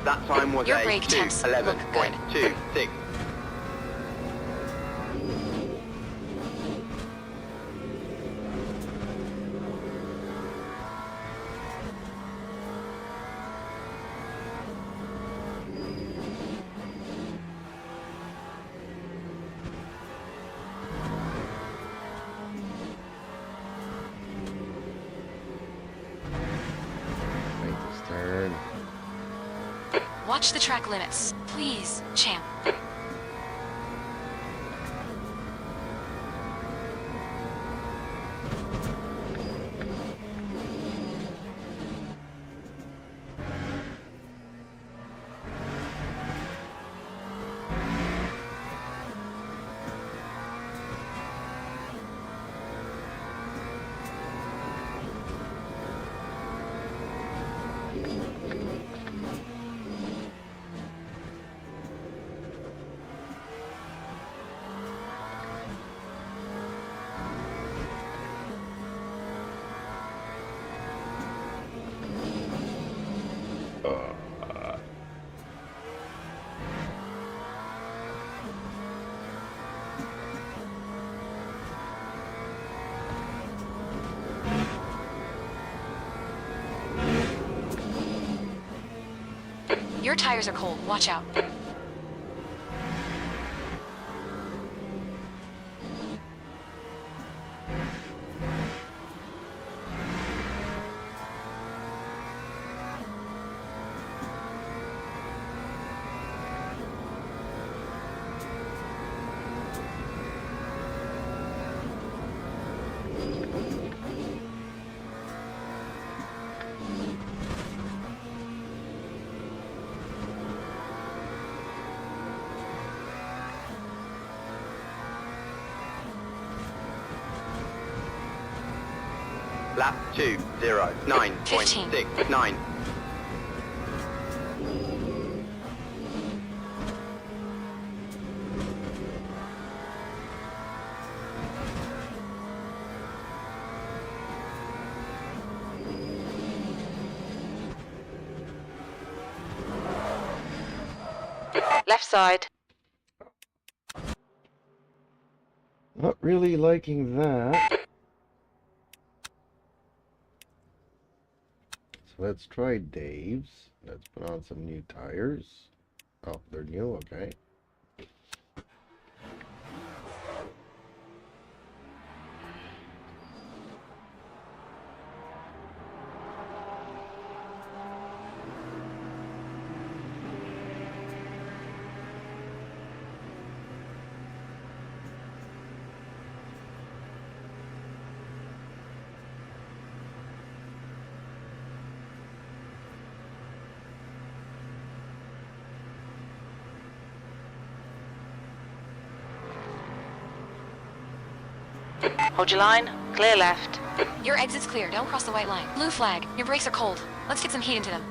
That time was Your a brake temps look good. 2:11.26. Right this turn. Watch the track limits. Please, champ. Your tires are cold. Watch out. Lap 2:09.69. Left side. Not really liking that. So let's try Dave's. Let's put on some new tires. Oh, they're new, okay. Hold your line. Clear left. Your exit's clear. Don't cross the white line. Blue flag. Your brakes are cold. Let's get some heat into them.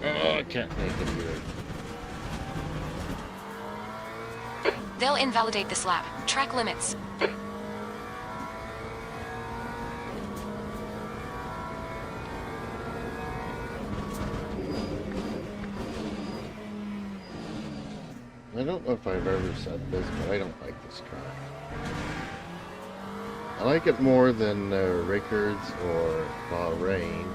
Oh, I can't make it here. They'll invalidate this lap. Track limits. I don't know if I've ever said this, but I don't like this track. I like it more than Rickards or Bahrain.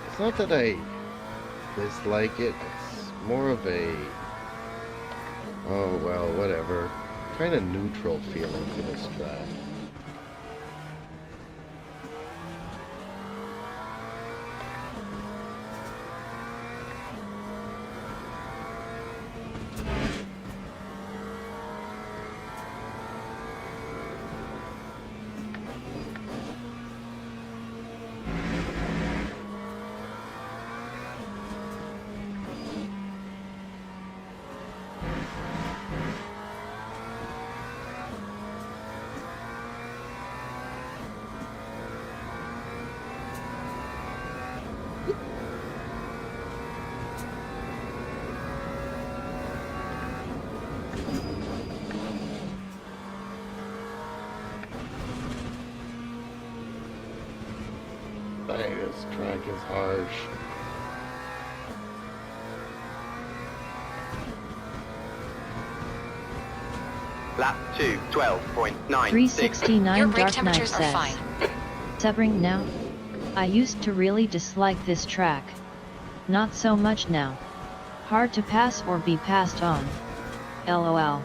It's not that I dislike it, it's more of a, oh well, whatever, kind of neutral feeling to this track. Dang, this track is harsh. Lap 2, 12.96. 369 Your brake Dark Knight temperatures are says. fine. Subbing now? I used to really dislike this track. Not so much now. Hard to pass or be passed on. LOL.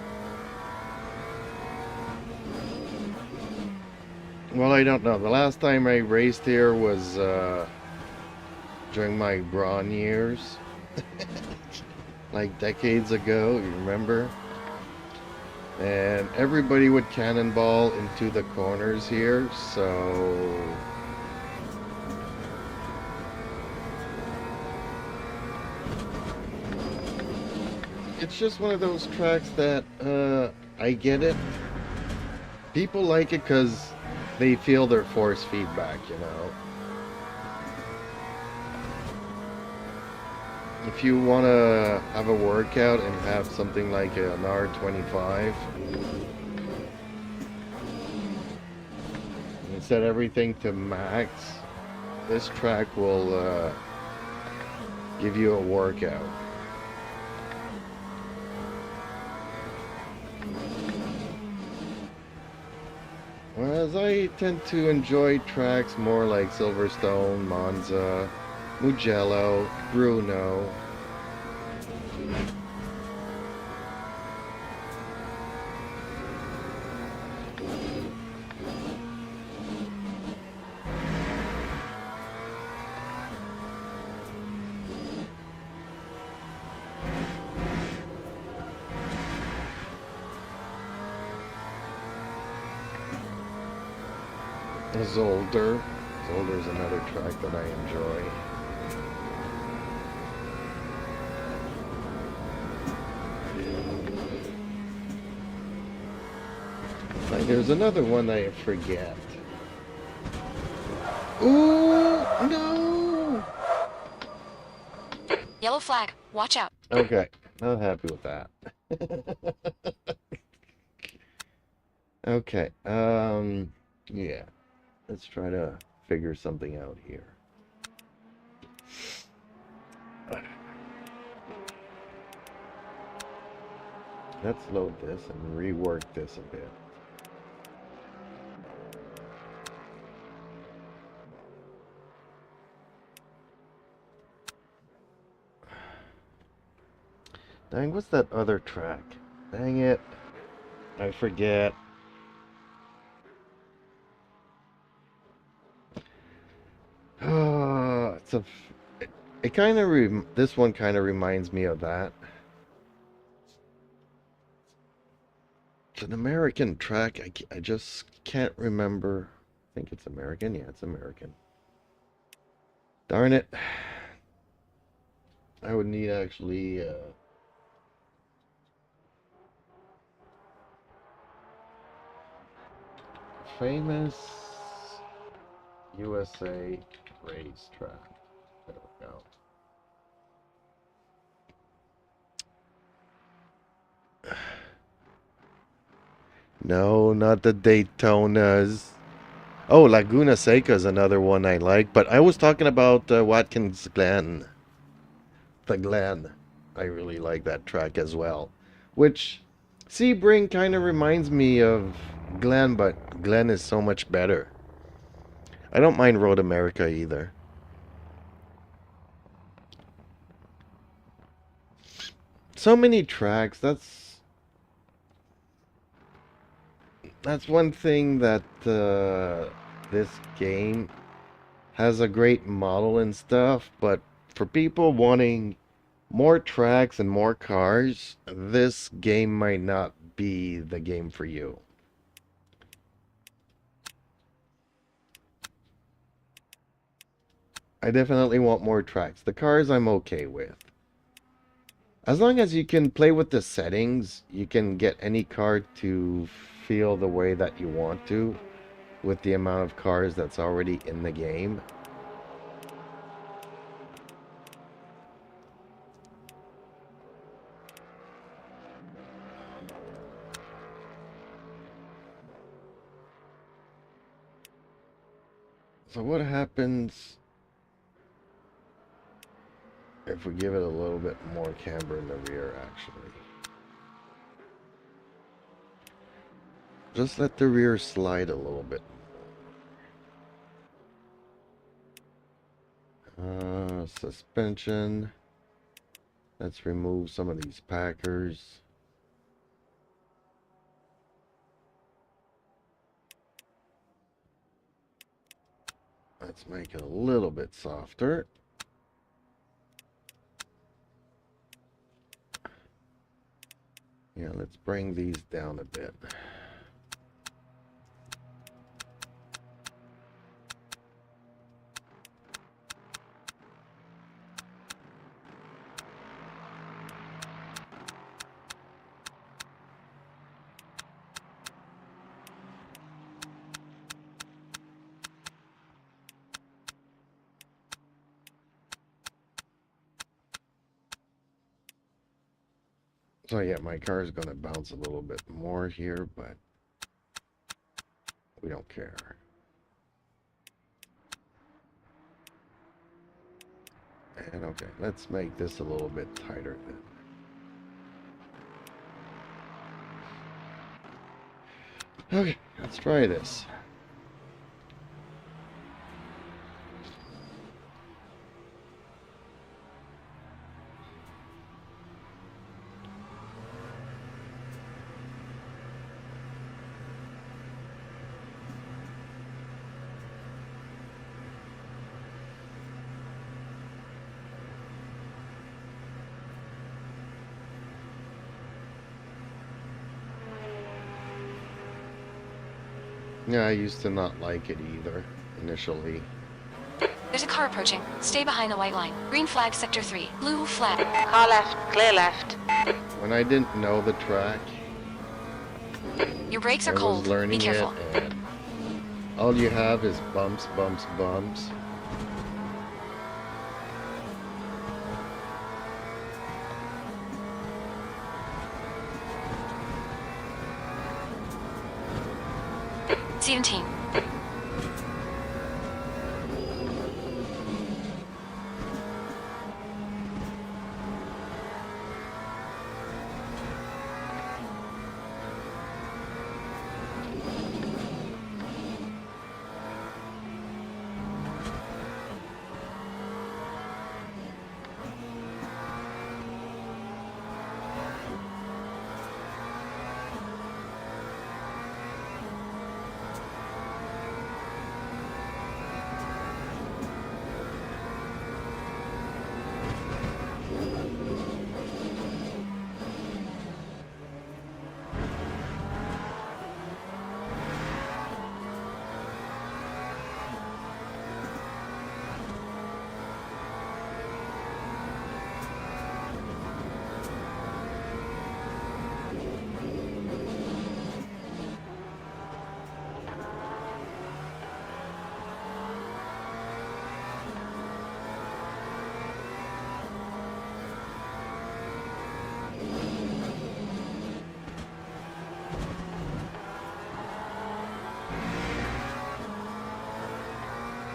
Well, I don't know. The last time I raced here was during my Braun years. Like decades ago, you remember? And everybody would cannonball into the corners here, so... It's just one of those tracks that, I get it. People like it because they feel their force feedback, you know. If you want to have a workout and have something like an R25 and set everything to max, this track will give you a workout. Whereas I tend to enjoy tracks more like Silverstone, Monza, Mugello, Bruno. Zolder. Zolder's another track that I enjoy. Like, there's another one I forget. Ooh, no! Yellow flag. Watch out. Okay, not happy with that. Okay, yeah. Let's try to figure something out here. Let's load this and rework this a bit. Dang, what's that other track? Dang it. I forget. It's a... It kind of... This one kind of reminds me of that. It's an American track. I just can't remember. I think it's American. Yeah, it's American. Darn it. I would need actually... famous USA racetrack. There we go. No, not the Daytonas. Oh, Laguna Seca is another one I like, but I was talking about Watkins Glen. The Glen. I really like that track as well. Which, Sebring kind of reminds me of Glen, but Glen is so much better. I don't mind Road America either. So many tracks, that's one thing that this game has a great model and stuff, but for people wanting more tracks and more cars, this game might not be the game for you. I definitely want more tracks. The cars I'm okay with. As long as you can play with the settings, you can get any car to feel the way that you want to with the amount of cars that's already in the game. So what happens if we give it a little bit more camber in the rear, actually? Just let the rear slide a little bit. Suspension. Let's remove some of these packers. Let's make it a little bit softer. Yeah, let's bring these down a bit. So yeah, my car is going to bounce a little bit more here, but we don't care. And okay, let's make this a little bit tighter then. Okay, let's try this. Yeah, I used to not like it either, initially. There's a car approaching. Stay behind the white line. Green flag, sector 3. Blue flag. Car left, clear left. When I didn't know the track, Your brakes are I was cold. Be learning careful. it, and all you have is bumps, bumps, bumps.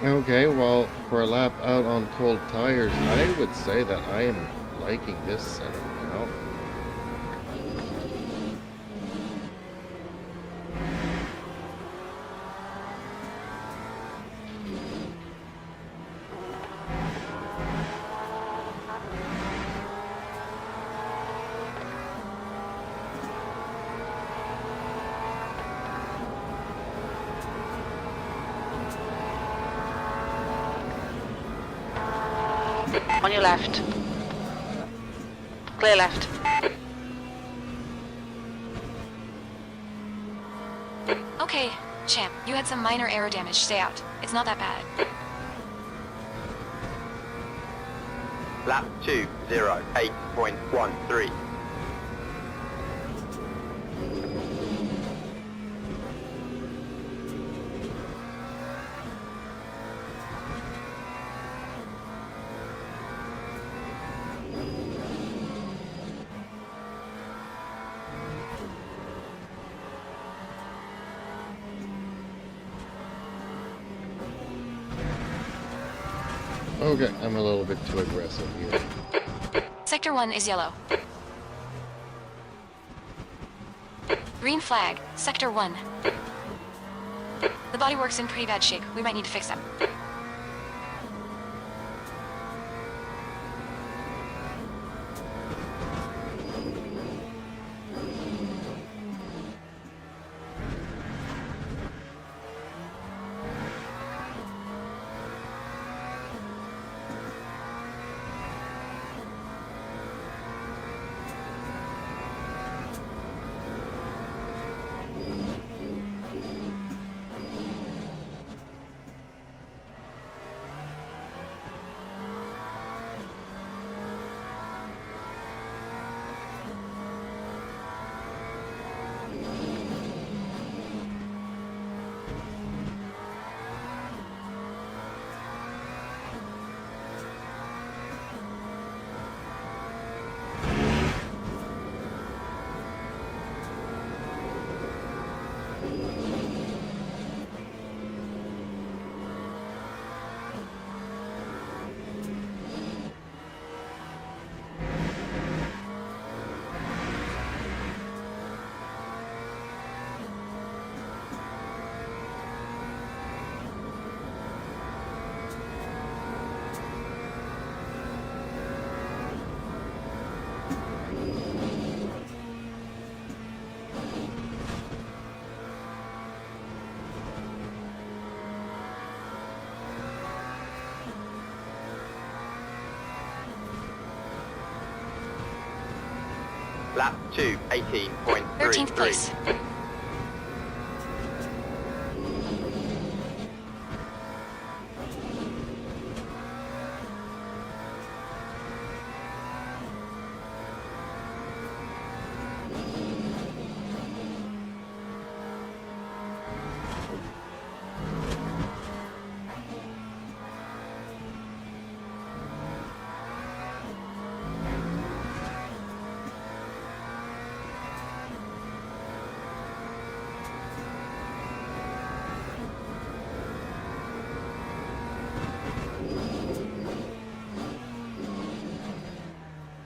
Okay, well, for a lap out on cold tires, I would say that I am liking this setup now. On your left. Clear left. Okay, champ, you had some minor aero damage. Stay out. It's not that bad. Lap 2:08.13. Okay, I'm a little bit too aggressive here. Sector 1 is yellow. Green flag, Sector 1. The bodywork's in pretty bad shape. We might need to fix them. Lap 2:18.33. 13th place.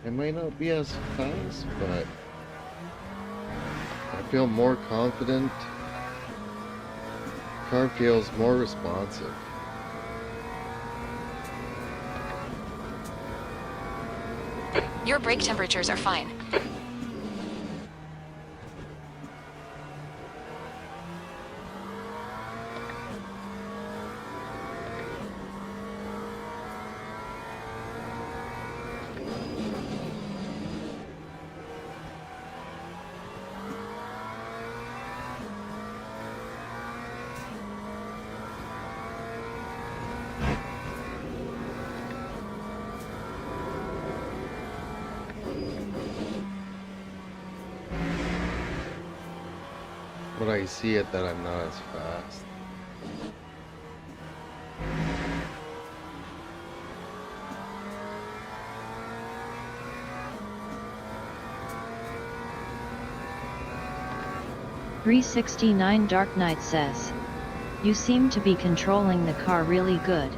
It might not be as fast, but I feel more confident. Car feels more responsive. Your brake temperatures are fine. But I see it that I'm not as fast. .369 Dark Knight says, You seem to be controlling the car really good.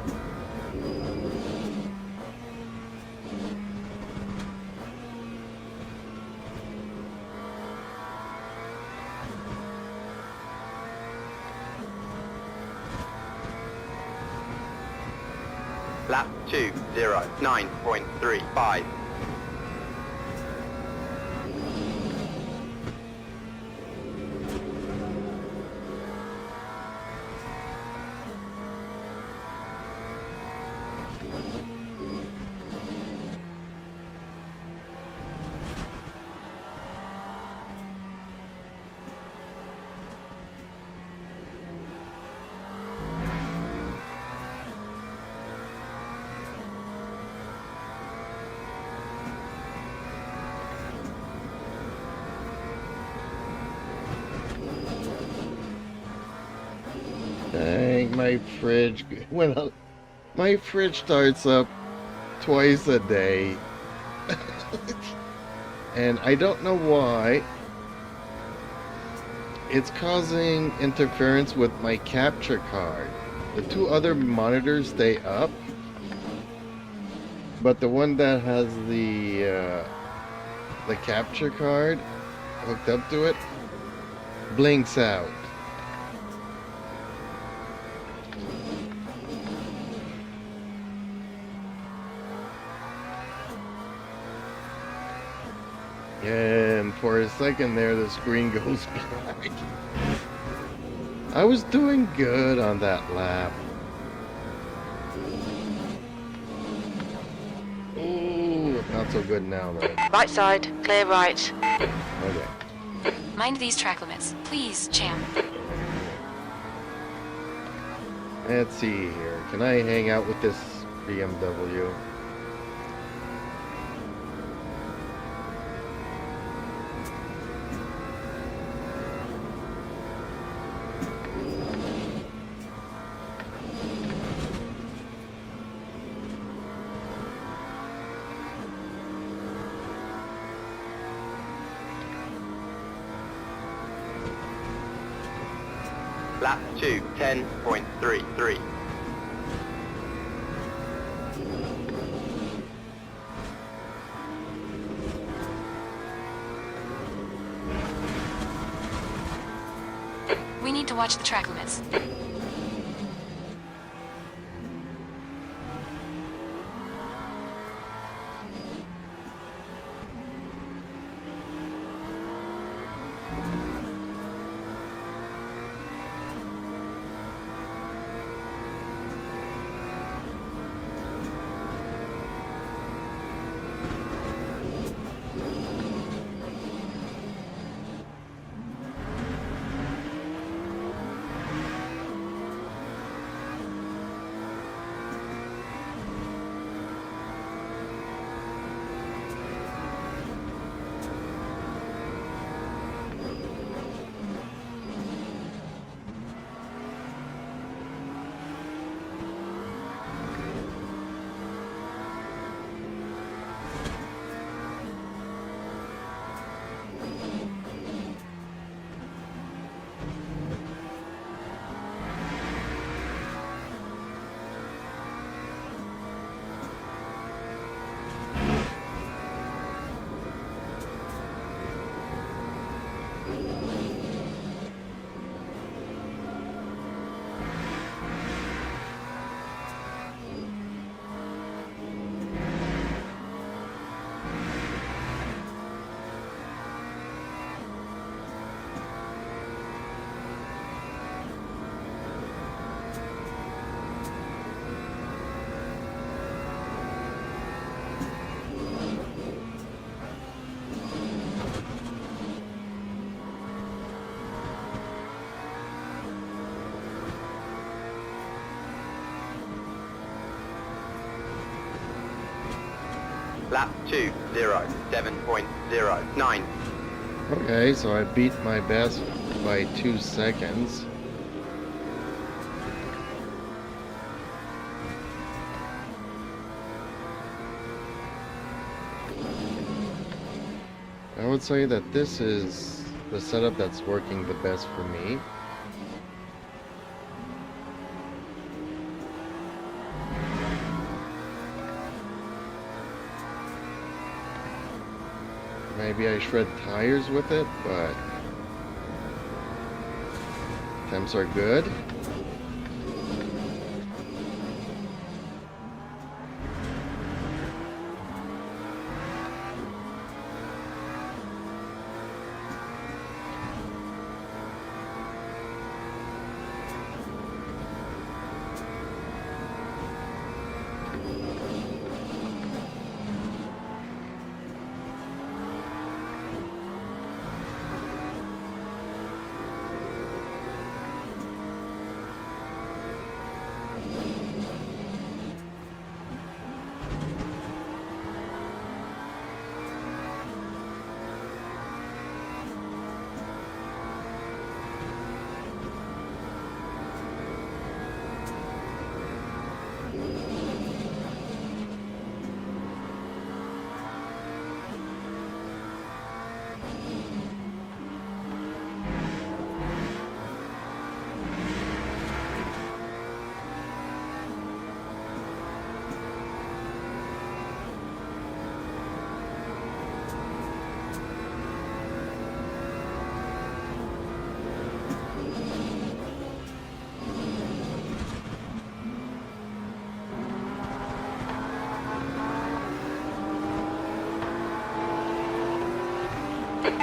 Lap 2:09.35. Dang, my fridge went up. My fridge starts up twice a day. And I don't know why. It's causing interference with my capture card. The two other monitors stay up, but the one that has the capture card hooked up to it blinks out. And for a second there, the screen goes black. I was doing good on that lap. Ooh, not so good now, though. Right side, clear right. Okay. Mind these track limits, please, champ. Let's see here. Can I hang out with this BMW? Lap 2:10.33. We need to watch the track limits. Lap 2:07.09. Okay, so I beat my best by 2 seconds. I would say that this is the setup that's working the best for me. Maybe I shred tires with it, but temps are good.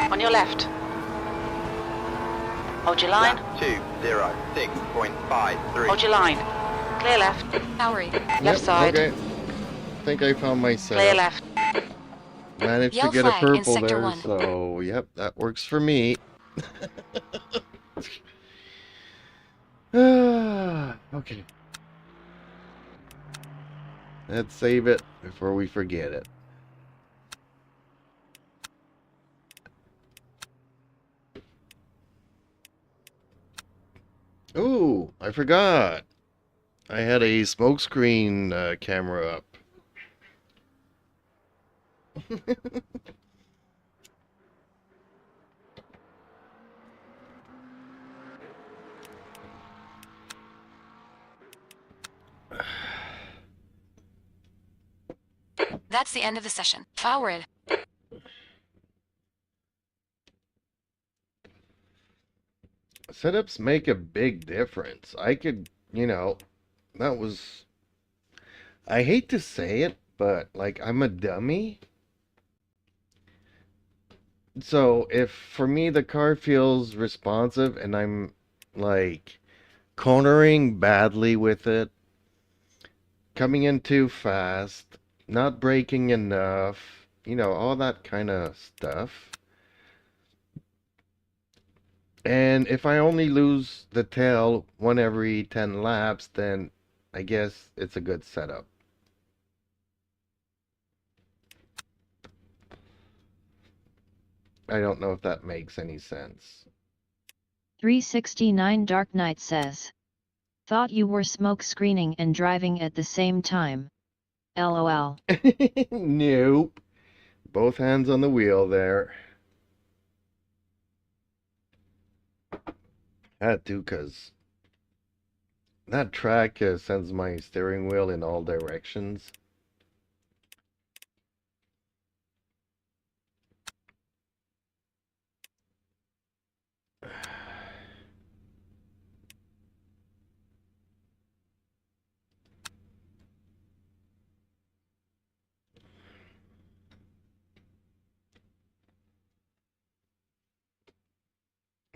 On your left. Hold your line. Lap 206.53. Hold your line. Clear left. Powery. Left Yep, side. Okay. I think I found my Clear setup. left. Managed Yellow to get a flag in purple sector there, 1. so yep, that works for me. Okay. Let's save it before we forget it. Ooh, I forgot. I had a smokescreen camera up. That's the end of the session. Forward. Setups make a big difference. I could, that was... I hate to say it, but, like, I'm a dummy. So, if, for me, the car feels responsive and I'm, like, cornering badly with it, coming in too fast, not braking enough, all that kind of stuff. And if I only lose the tail 1 every 10 laps, then I guess it's a good setup. I don't know if that makes any sense. 369 Dark Knight says. Thought you were smoke screening and driving at the same time. LOL. Nope. Both hands on the wheel there. Had to, because that track sends my steering wheel in all directions.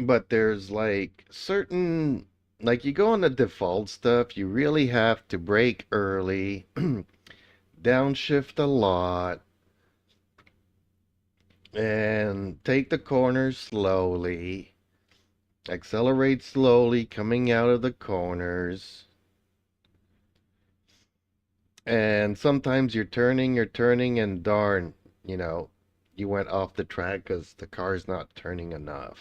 But there's like certain, like you go on the default stuff, you really have to brake early, downshift a lot, and take the corners slowly, accelerate slowly coming out of the corners. And sometimes you're turning, and darn, you went off the track because the car's not turning enough.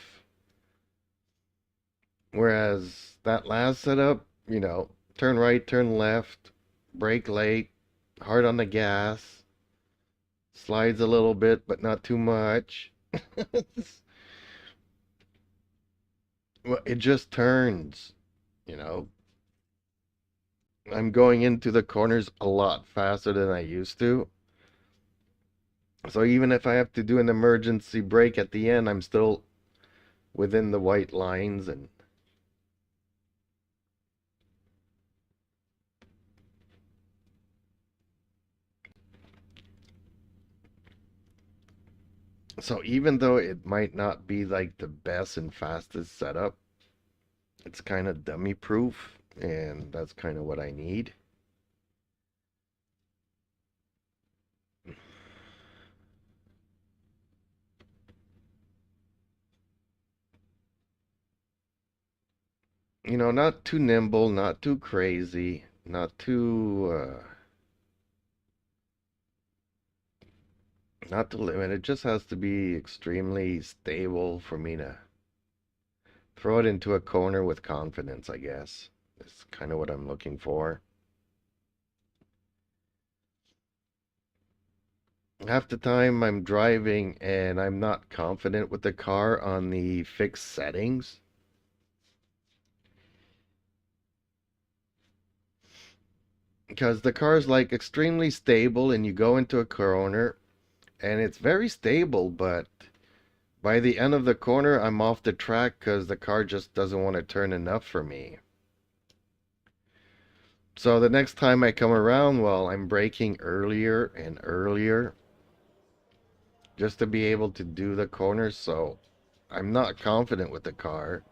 Whereas that last setup, turn right, turn left, brake late, hard on the gas, slides a little bit, but not too much. Well, it just turns, I'm going into the corners a lot faster than I used to. So even if I have to do an emergency brake at the end, I'm still within the white lines. And so even though it might not be like the best and fastest setup, it's kind of dummy proof, and that's kind of what I need. You know, not too nimble, not too crazy, not too not to limit. It just has to be extremely stable for me to throw it into a corner with confidence, I guess. It's kind of what I'm looking for. Half the time I'm driving and I'm not confident with the car on the fixed settings. Because the car is like extremely stable and you go into a corner and it's very stable, but by the end of the corner I'm off the track because the car just doesn't want to turn enough for me. So the next time I come around, well, I'm braking earlier and earlier just to be able to do the corners. So I'm not confident with the car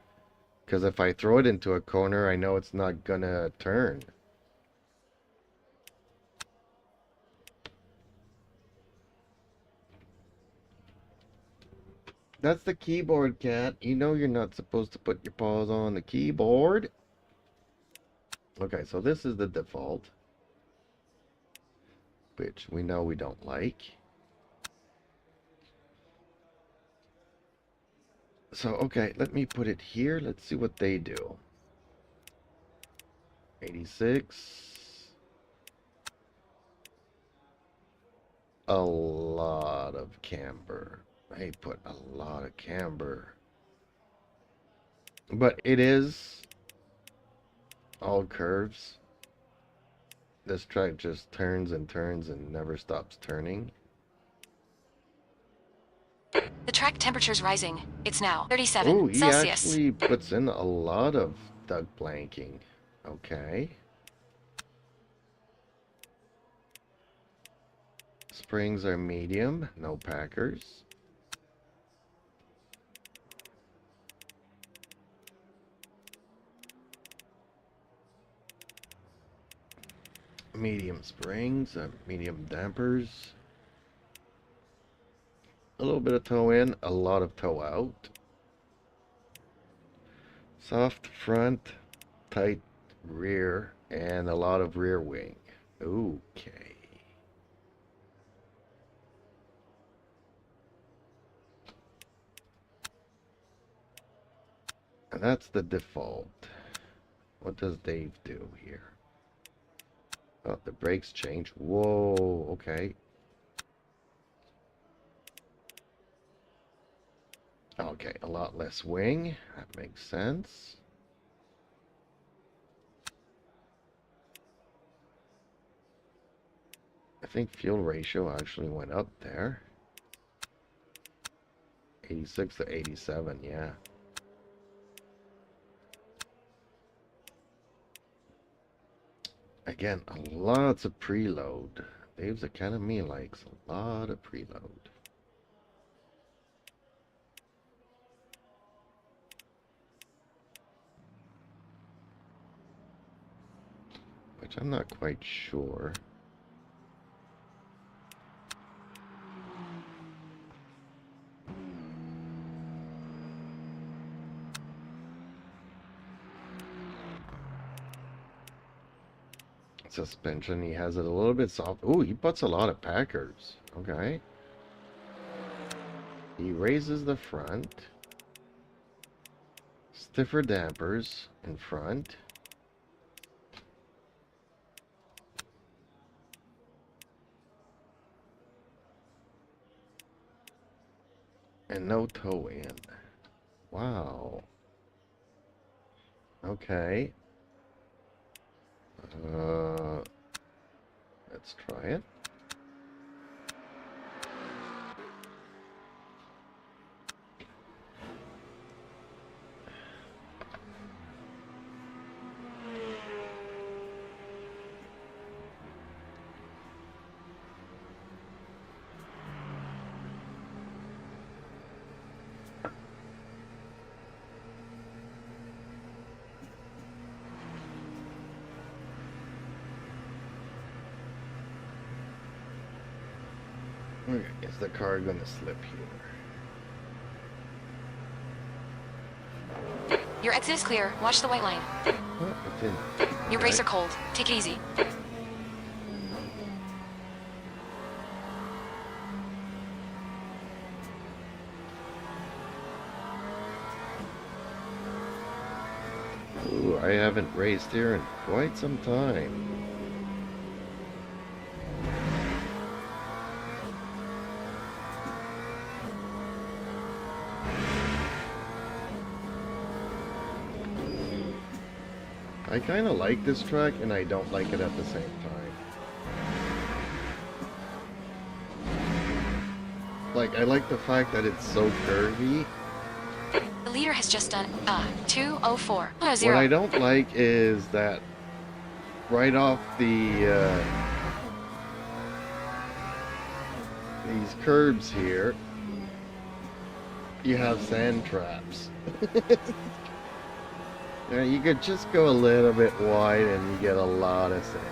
because if I throw it into a corner, I know it's not gonna turn. That's the keyboard, cat. You know you're not supposed to put your paws on the keyboard. Okay, so this is the default, which we know we don't like. So, okay, let me put it here. Let's see what they do. 86. A lot of camber. They put a lot of camber. But it is all curves. This track just turns and turns and never stops turning. The track temperature's rising. It's now 37 Oh, he Celsius. actually puts in a lot of duck blanking. Okay. Springs are medium, no packers. Medium springs, medium dampers. A little bit of toe in, a lot of toe out. Soft front, tight rear, and a lot of rear wing. Okay. And that's the default. What does Dave do here? Oh, the brakes change. Whoa, okay. Okay, a lot less wing. That makes sense. I think fuel ratio actually went up there. 86 to 87, yeah. Again, lots of preload. Dave's Academy likes a lot of preload. Which I'm not quite sure. Suspension, he has it a little bit soft. Ooh, he puts a lot of packers. Okay. He raises the front. Stiffer dampers in front. And no toe in. Wow. Okay. Let's try it. Okay, is the car gonna slip here? Your exit is clear. Watch the white line. Oh, it didn't. Your Okay. brakes are cold. Take it easy. Ooh, I haven't raced here in quite some time. I kind of like this track, and I don't like it at the same time. Like, I like the fact that it's so curvy. The leader has just done 2:04. What I don't like is that right off the these curbs here, you have sand traps. Yeah, you could just go a little bit wide and you get a lot of sand.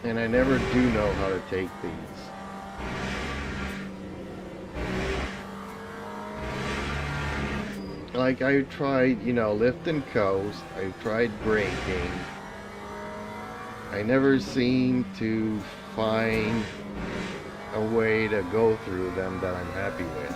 And I never do know how to take these. Like, I tried, you know, lift and coast. I tried braking. I never seem to find a way to go through them that I'm happy with.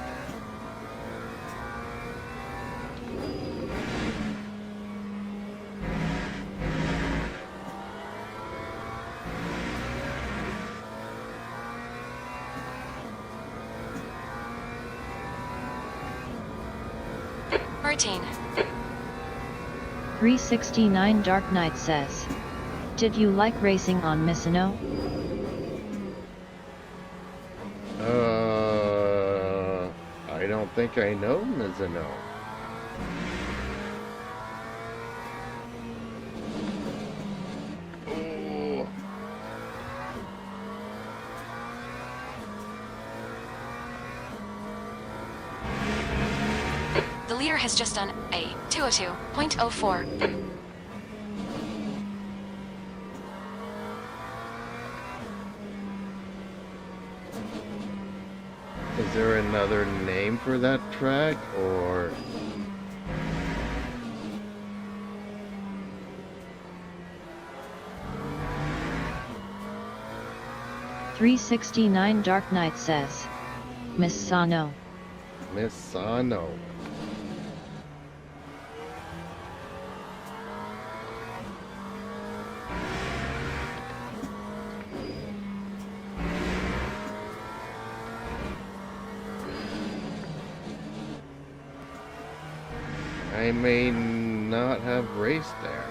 Martin. 369 Dark Knight says, did you like racing on Misano? I don't think I know Mizuno. Oh. The leader has just done a 2:02.04. Is there another name for that track, or... 369 Dark Knight says, Misano. Misano. I may not have raced there.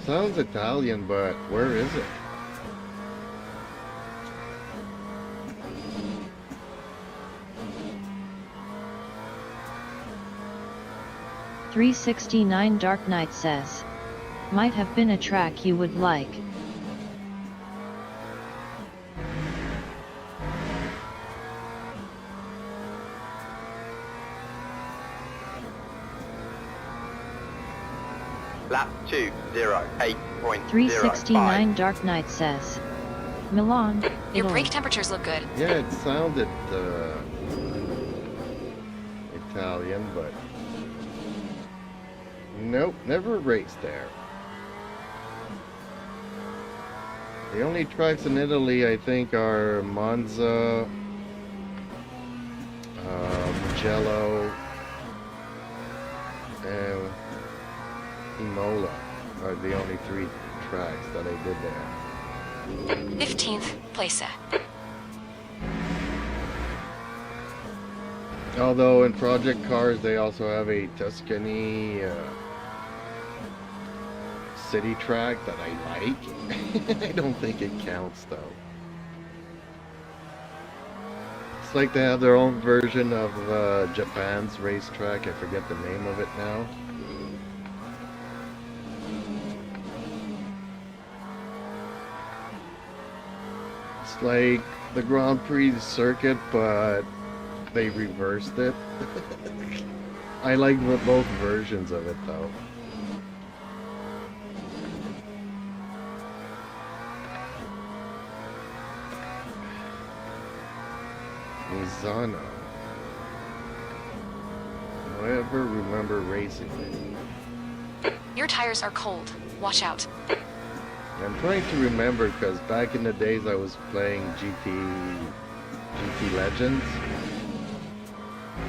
Sounds Italian, but where is it? .369 Dark Knight says, might have been a track you would like. Lap 208.05. 369 Dark Knight says, Milan, Your Italy. brake temperatures look good. Yeah, it sounded Italian, but nope, never raced there. The only tracks in Italy, I think, are Monza, Mugello, and Imola are the only three tracks that I did there. 15th place. Although in Project Cars they also have a Tuscany city track that I like. I don't think it counts though. It's like they have their own version of Japan's racetrack. I forget the name of it now. It's like the Grand Prix circuit, but they reversed it. I like both versions of it though. Mizano. Do I ever remember racing it? Your tires are cold. Watch out. I'm trying to remember because back in the days I was playing GT Legends.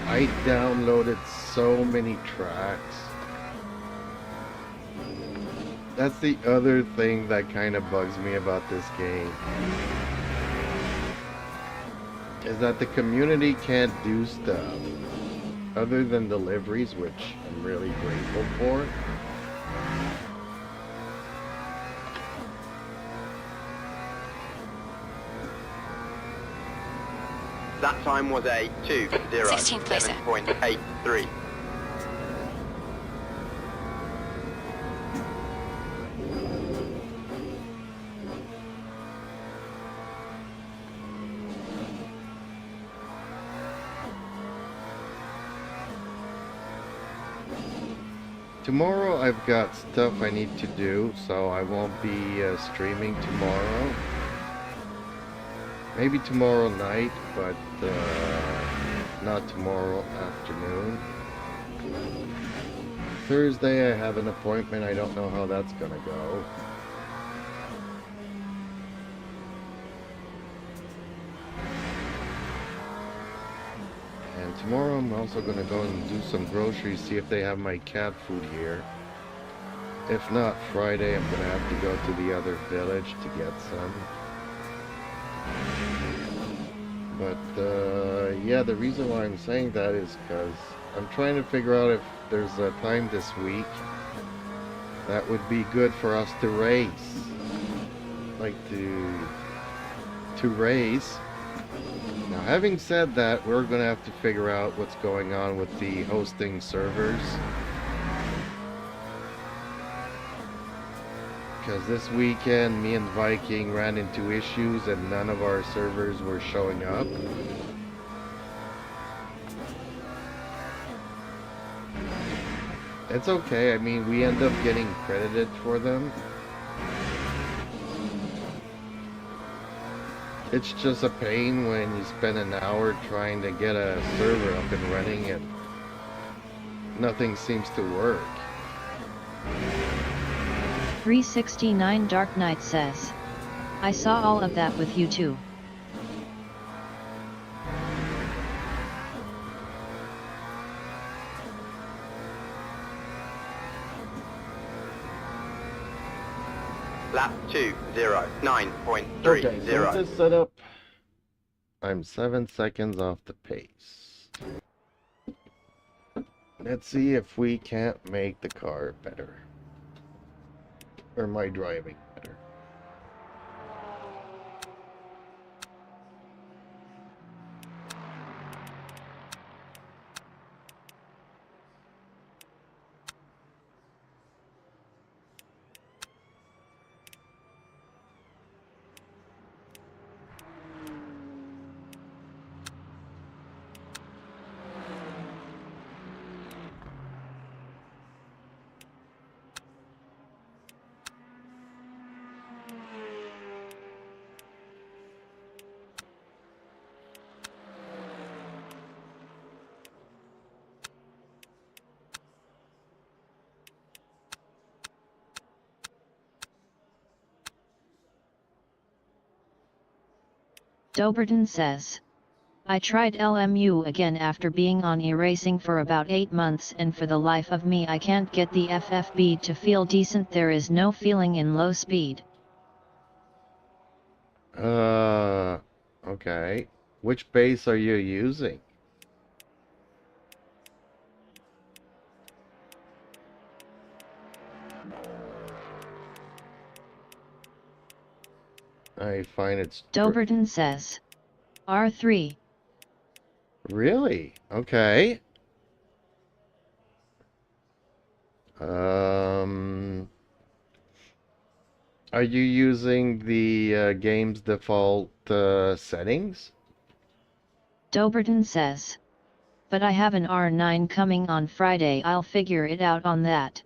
I downloaded so many tracks. That's the other thing that kind of bugs me about this game. Is that the community can't do stuff other than deliveries, which I'm really grateful for. That time was a 16th place. 2:07.83. Tomorrow I've got stuff I need to do, so I won't be streaming tomorrow. Maybe tomorrow night, but not tomorrow afternoon. Thursday I have an appointment. I don't know how that's gonna go. And tomorrow I'm also gonna go and do some groceries, see if they have my cat food here. If not, Friday I'm gonna have to go to the other village to get some. But yeah, the reason why I'm saying that is because I'm trying to figure out if there's a time this week that would be good for us to race. Like to race. Now, having said that, we're going to have to figure out what's going on with the hosting servers. Because this weekend, me and Viking ran into issues and none of our servers were showing up. It's okay, I mean, we end up getting credited for them. It's just a pain when you spend an hour trying to get a server up and running and nothing seems to work. 369 Dark Knight says, I saw all of that with you too. Lap 2:09.30. Okay, so with this setup, I'm 7 seconds off the pace. Let's see if we can't make the car better. Or my driving better. Doberton says, I tried LMU again after being on e-racing for about 8 months and for the life of me I can't get the FFB to feel decent. There is no feeling in low speed. Okay. Which base are you using? I find it's... Doberton says. R3. Really? Okay. Are you using the game's default settings? Doberton says. But I have an R9 coming on Friday, I'll figure it out on that.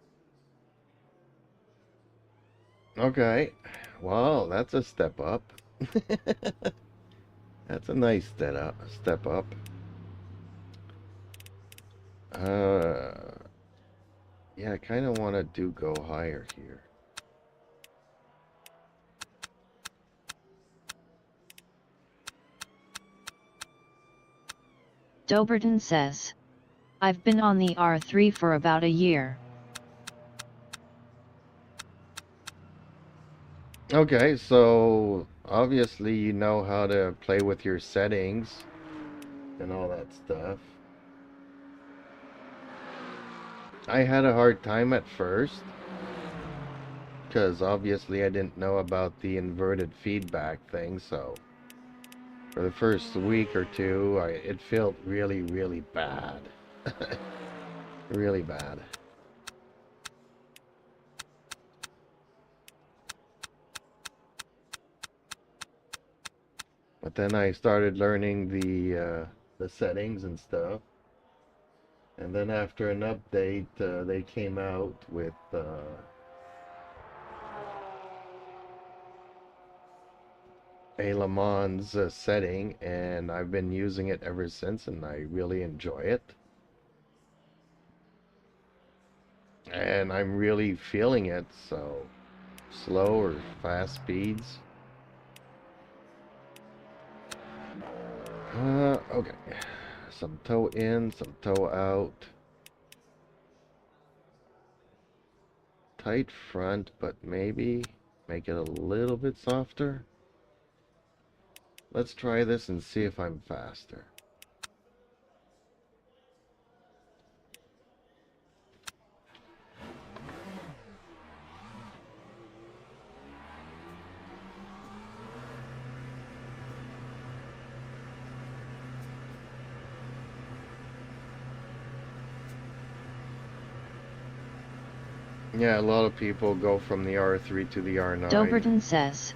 Okay. Well, that's a step up. That's a nice step up. Yeah, I kind of want to go higher here. Doberton says. I've been on the R3 for about a year. Okay, so obviously you know how to play with your settings and all that stuff. I had a hard time at first because obviously I didn't know about the inverted feedback thing, so for the first week or two it felt really, really bad. Really bad. But then I started learning the settings and stuff. And then after an update, they came out with a Le Mans setting, and I've been using it ever since, and I really enjoy it. And I'm really feeling it, so slow or fast speeds. Okay. Some toe in, some toe out. Tight front, but maybe make it a little bit softer. Let's try this and see if I'm faster. Yeah, a lot of people go from the R3 to the R9. Doberton says.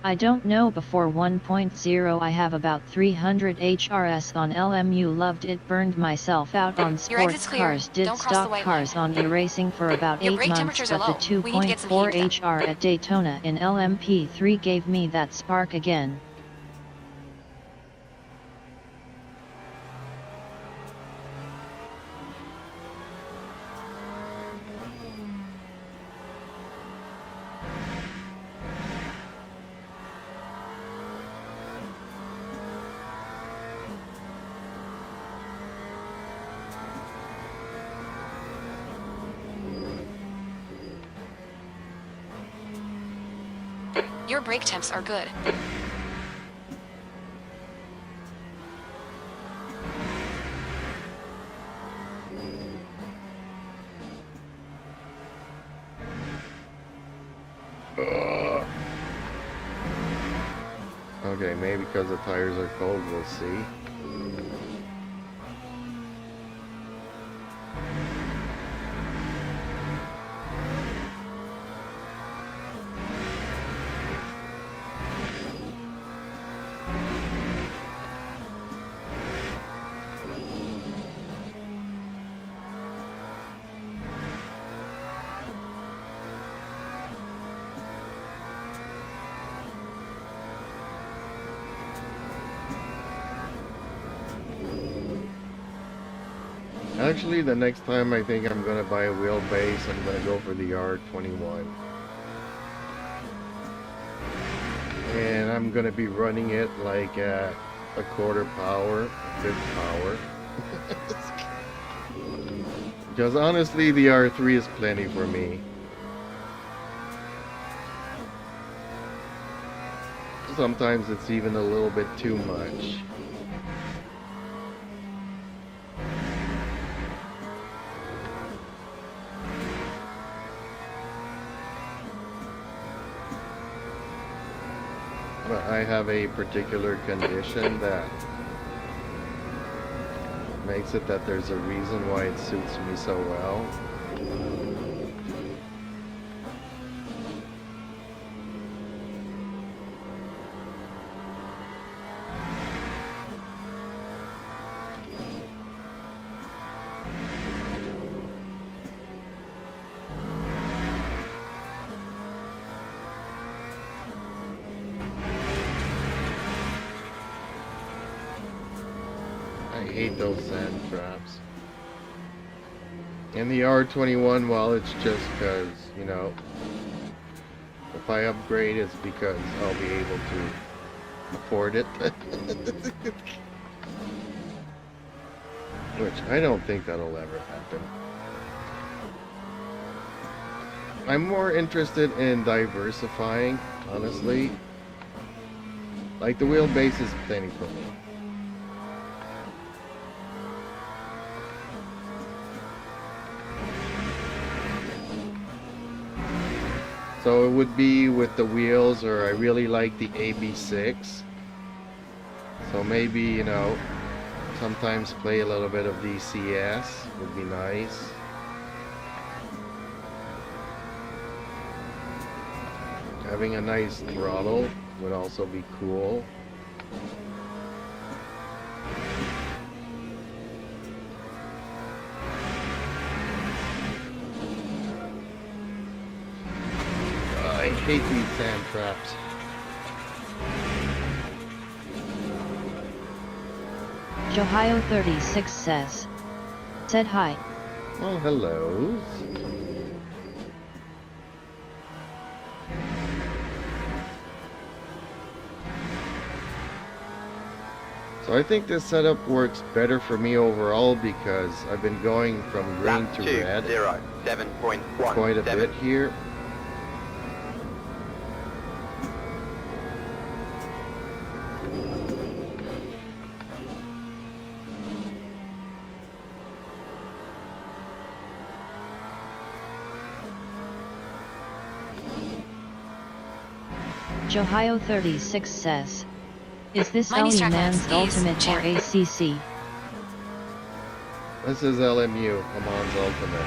I don't know, before 1.0 I have about 300 HRS on LMU, loved it, burned myself out on sports cars, did stock cars on e-racing for about 8 months, but the 2.4 HR at Daytona in LMP3 gave me that spark again. Your brake temps are good. Okay, maybe because the tires are cold, we'll see. Actually, the next time I think I'm gonna buy a wheelbase, I'm gonna go for the R21. And I'm gonna be running it like at a quarter power, fifth power. Because honestly, the R3 is plenty for me. Sometimes it's even a little bit too much. But I have a particular condition that makes it that there's a reason why it suits me so well. I hate those sand traps. And the R21, well, it's just because, you know, if I upgrade, it's because I'll be able to afford it. Which I don't think that'll ever happen. I'm more interested in diversifying, honestly. Like, the wheelbase is plenty for me. So it would be with the wheels, or I really like the AB6. So maybe, you know, sometimes play a little bit of DCS would be nice. Having a nice throttle would also be cool. I hate these sand traps. Johio36 said hi. Oh, hello. So I think this setup works better for me overall because I've been going from green to red 7.17. quite a bit here. Johio36 says, is this Minus LE Man's Trackmax, Ultimate please. or ACC? This is LMU, Amon's Ultimate.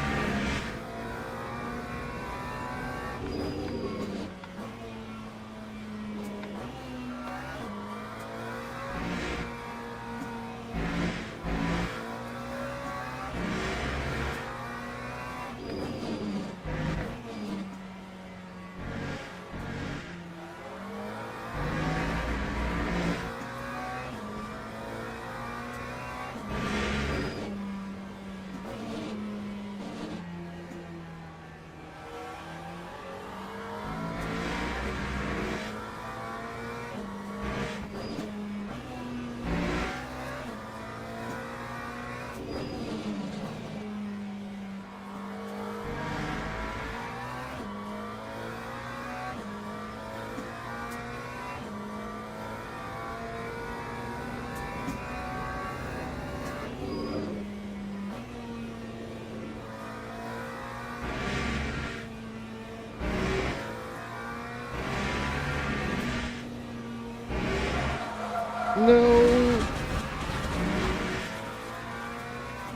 No!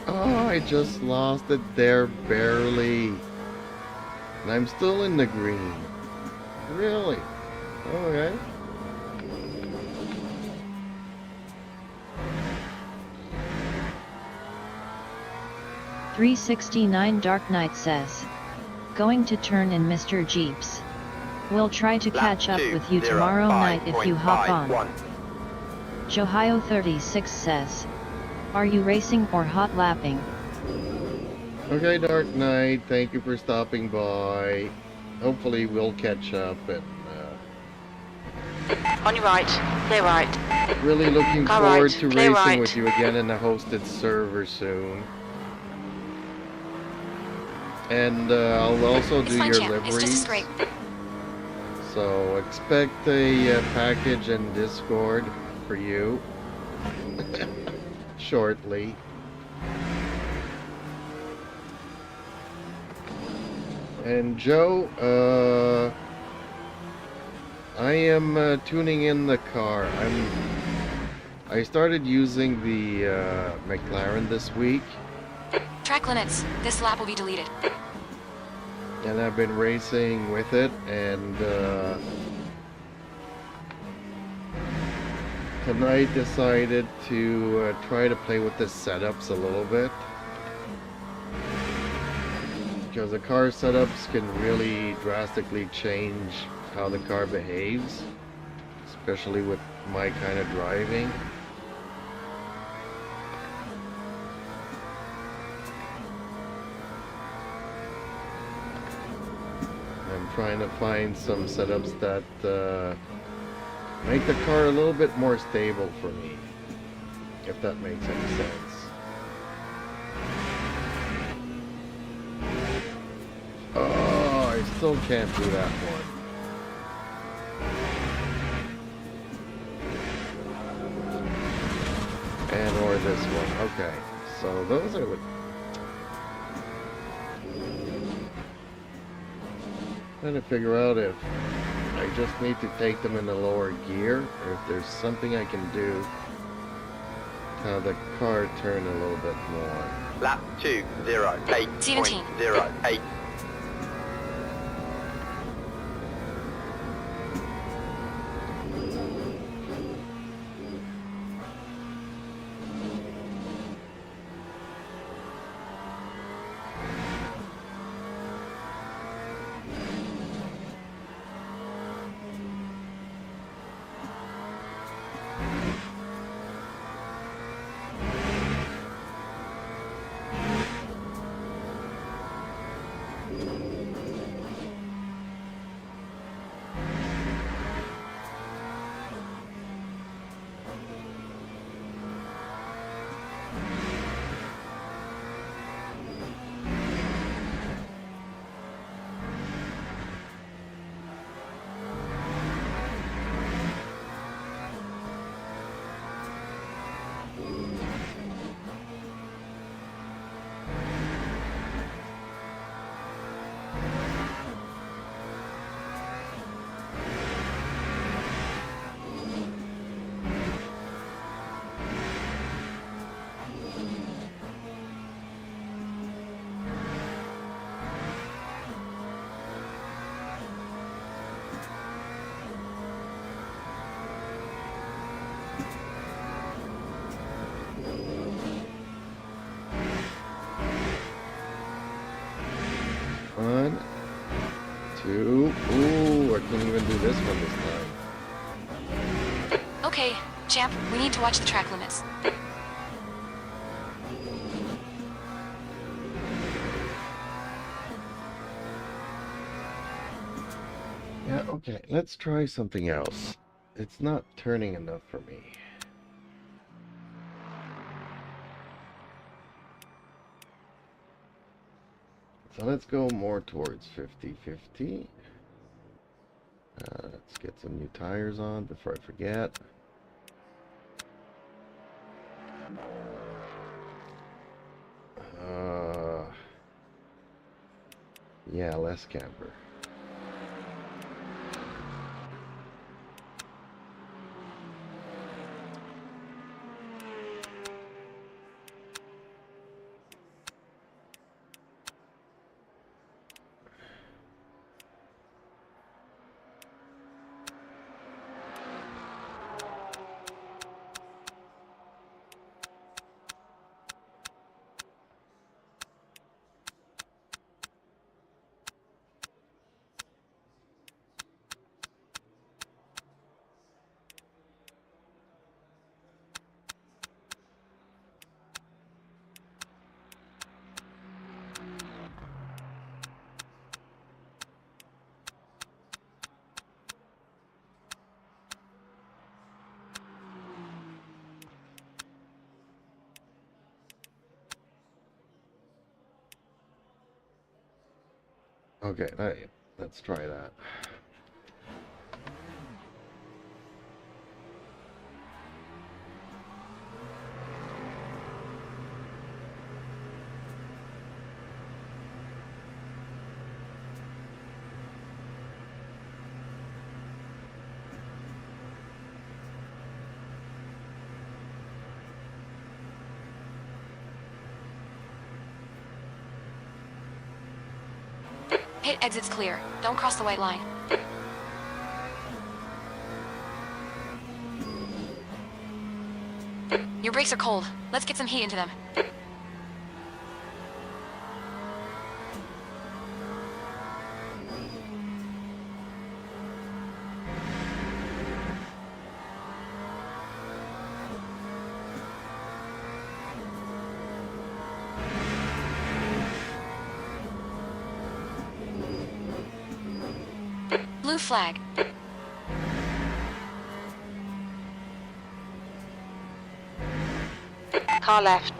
Oh, I just lost it there barely. And I'm still in the green. Really? Okay. $369 Dark Knight says, going to turn in Mr. Jeeps. We'll try to catch up with you tomorrow night if you hop on. Johio36 says, are you racing or hot lapping? Okay, Dark Knight, thank you for stopping by. Hopefully we'll catch up and On your right, clear right. really looking Car forward right, to clear racing right. with you again in a hosted server soon. And I'll also It's do fine, your champ. It's just a liveries. scrape. So expect a package in Discord for you shortly. And Joe, I am I'm tuning in the car. I started using the McLaren this week, Track limits. This lap will be deleted. and I've been racing with it, and tonight decided to try to play with the setups a little bit, because the car setups can really drastically change how the car behaves, especially with my kind of driving. I'm trying to find some setups that make the car a little bit more stable for me, if that makes any sense. Oh, I still can't do that one. And or this one. Okay, so those are the... Trying to figure out if I just need to take them in the lower gear, or if there's something I can do to have the car turn a little bit more. Lap 2:08.08. One, two, ooh, I can't even do this one this time. Okay, champ, we need to watch the track limits. Yeah, okay, let's try something else. It's not turning enough for me. So let's go more towards 50-50. Let's get some new tires on before I forget. Yeah, less camber. Okay, let's try that. Pit exit's clear. Don't cross the white line. Your brakes are cold. Let's get some heat into them. Blue flag. Car left.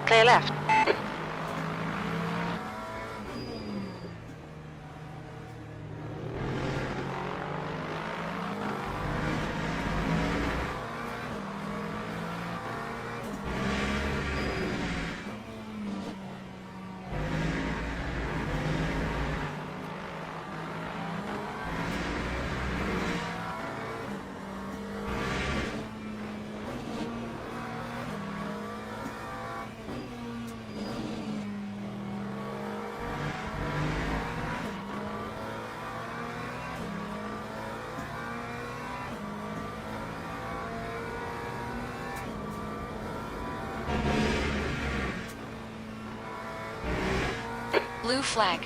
Clear left. Blue flag.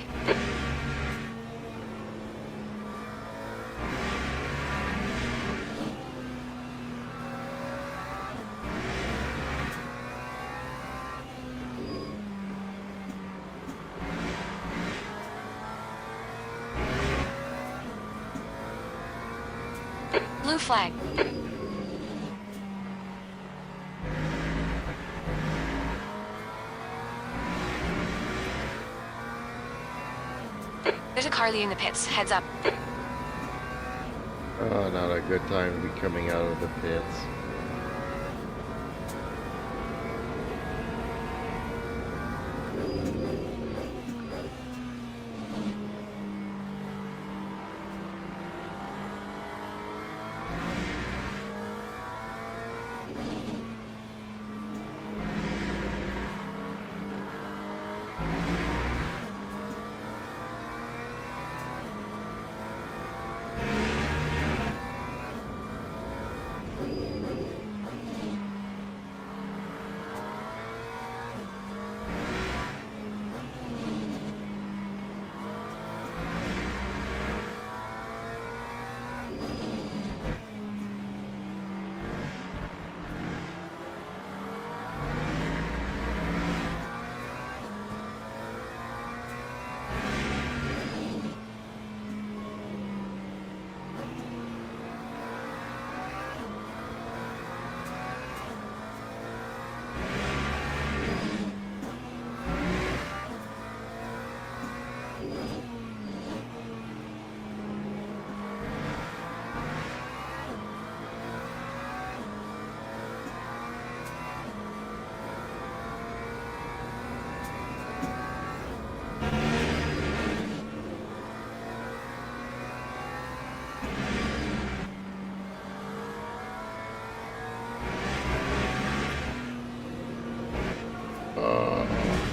Blue flag. There's a car leaving the pits. Heads up. Oh, not a good time to be coming out of the pits.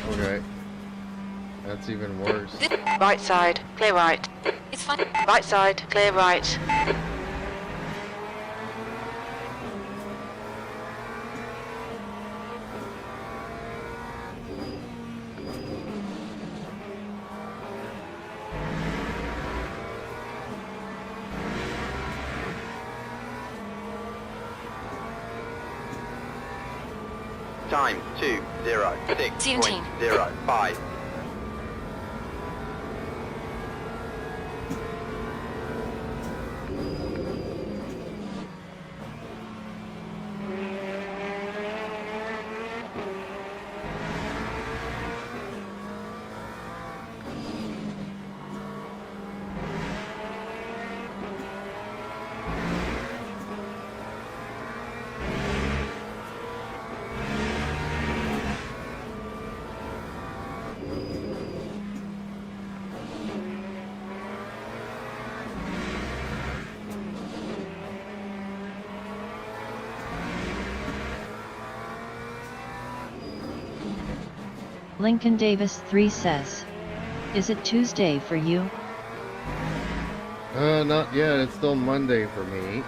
Okay. That's even worse. Right side, clear right. It's fun. Right side, clear right. Time 2:06.05. Lincoln Davis 3 says, Is it Tuesday for you? Not yet. It's still Monday for me.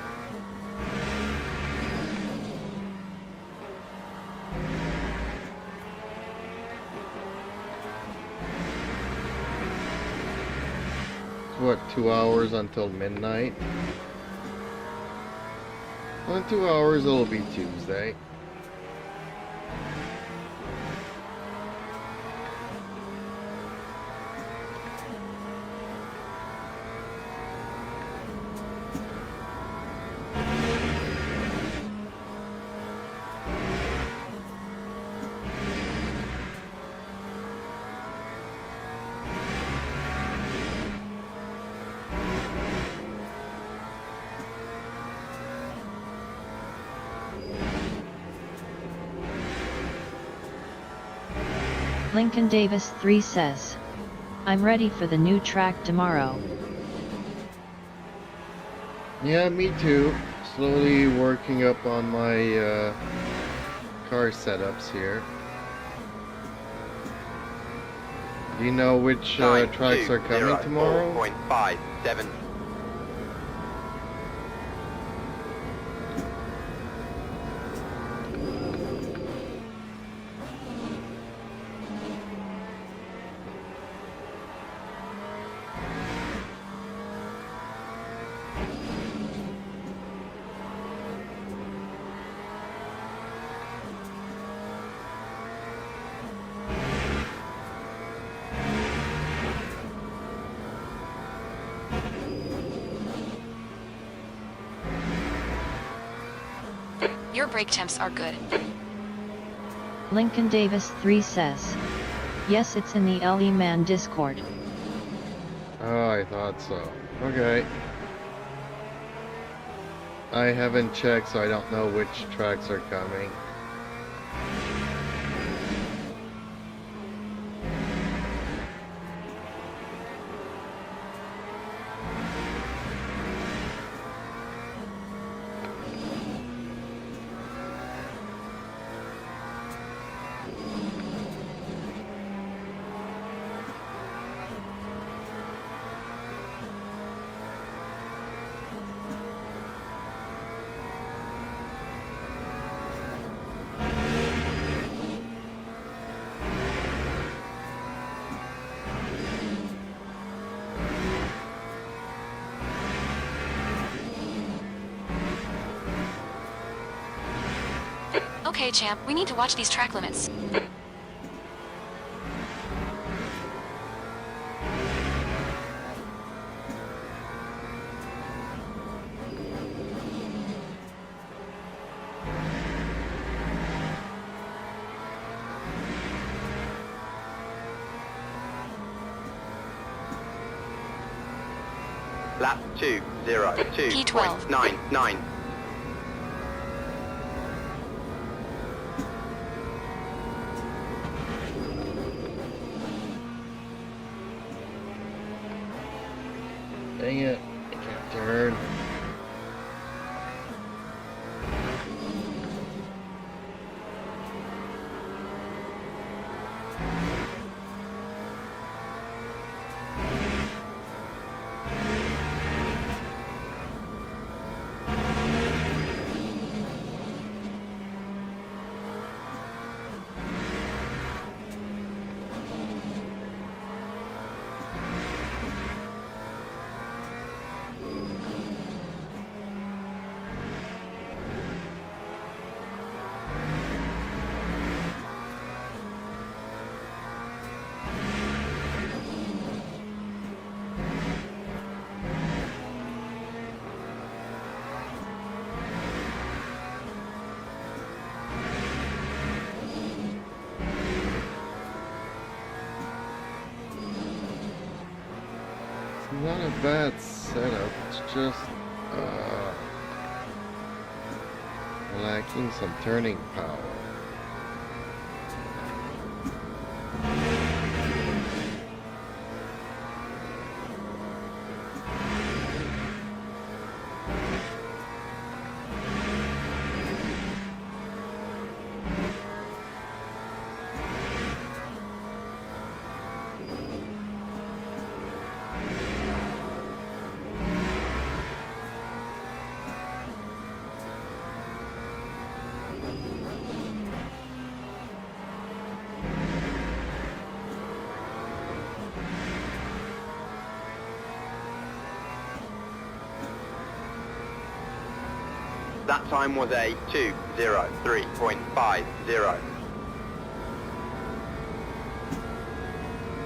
What, 2 hours until midnight? Well, in 2 hours it'll be Tuesday. Lincoln Davis 3 says, I'm ready for the new track tomorrow. Yeah, me too. Slowly working up on my car setups here. Do you know which tracks are coming tomorrow? 4.57. Your brake temps are good. Lincoln Davis 3 says, yes, it's in the LE Man Discord. Oh, I thought so. Okay. I haven't checked, so I don't know which tracks are coming. Okay, champ, we need to watch these track limits. Lap 2:02.99. Dang it, I can't turn. Not a bad setup, it's just lacking some turning power. That time was a 2:03.50.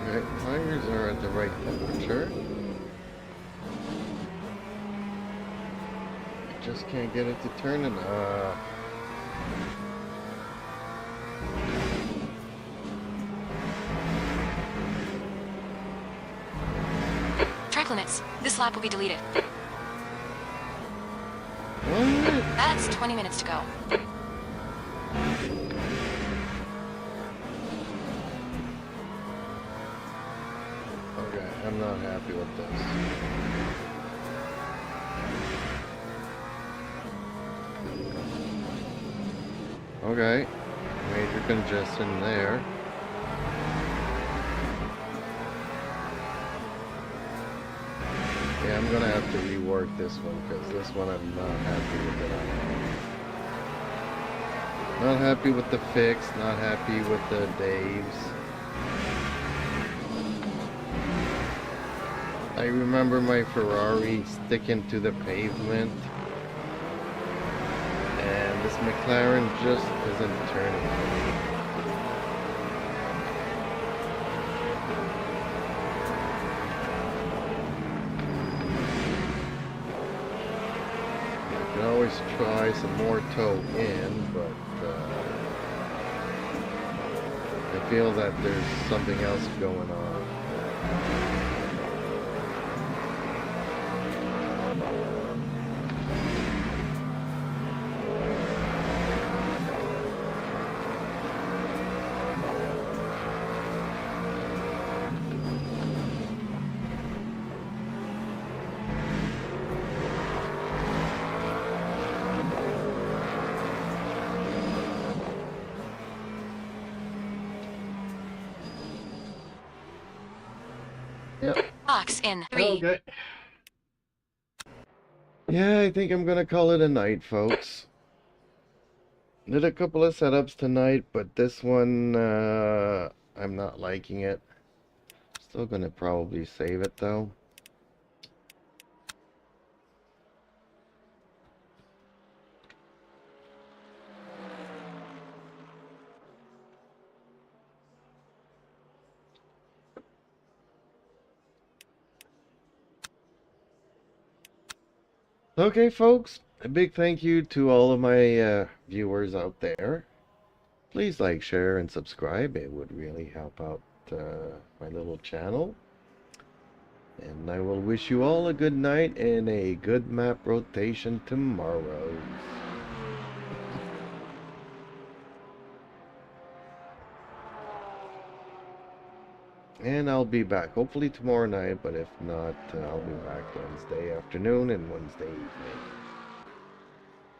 Okay, tires are at the right temperature. Just can't get it to turn enough. Track limits. This lap will be deleted. What? That's 20 minutes to go. Okay, I'm not happy with this. Okay, major congestion there. Yeah, I'm gonna have to rework this one because this one I'm not happy with it at all. Not happy with the fix, not happy with the Daves. I remember my Ferrari sticking to the pavement, and this McLaren just isn't turning for me. I can always try some more toe in, but I feel that there's something else going on. Yep. Box in 3. Okay. Yeah, I think I'm gonna call it a night, folks. Did a couple of setups tonight, but this one, I'm not liking it. Still gonna probably save it though. Okay, folks, a big thank you to all of my viewers out there. Please like, share, and subscribe. It would really help out my little channel. And I will wish you all a good night and a good map rotation tomorrow. And I'll be back hopefully tomorrow night, but if not, I'll be back Wednesday afternoon and Wednesday evening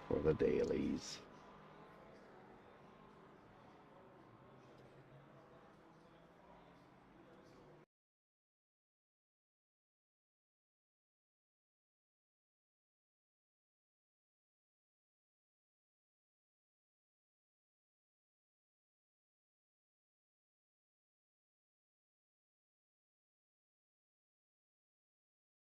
for the dailies.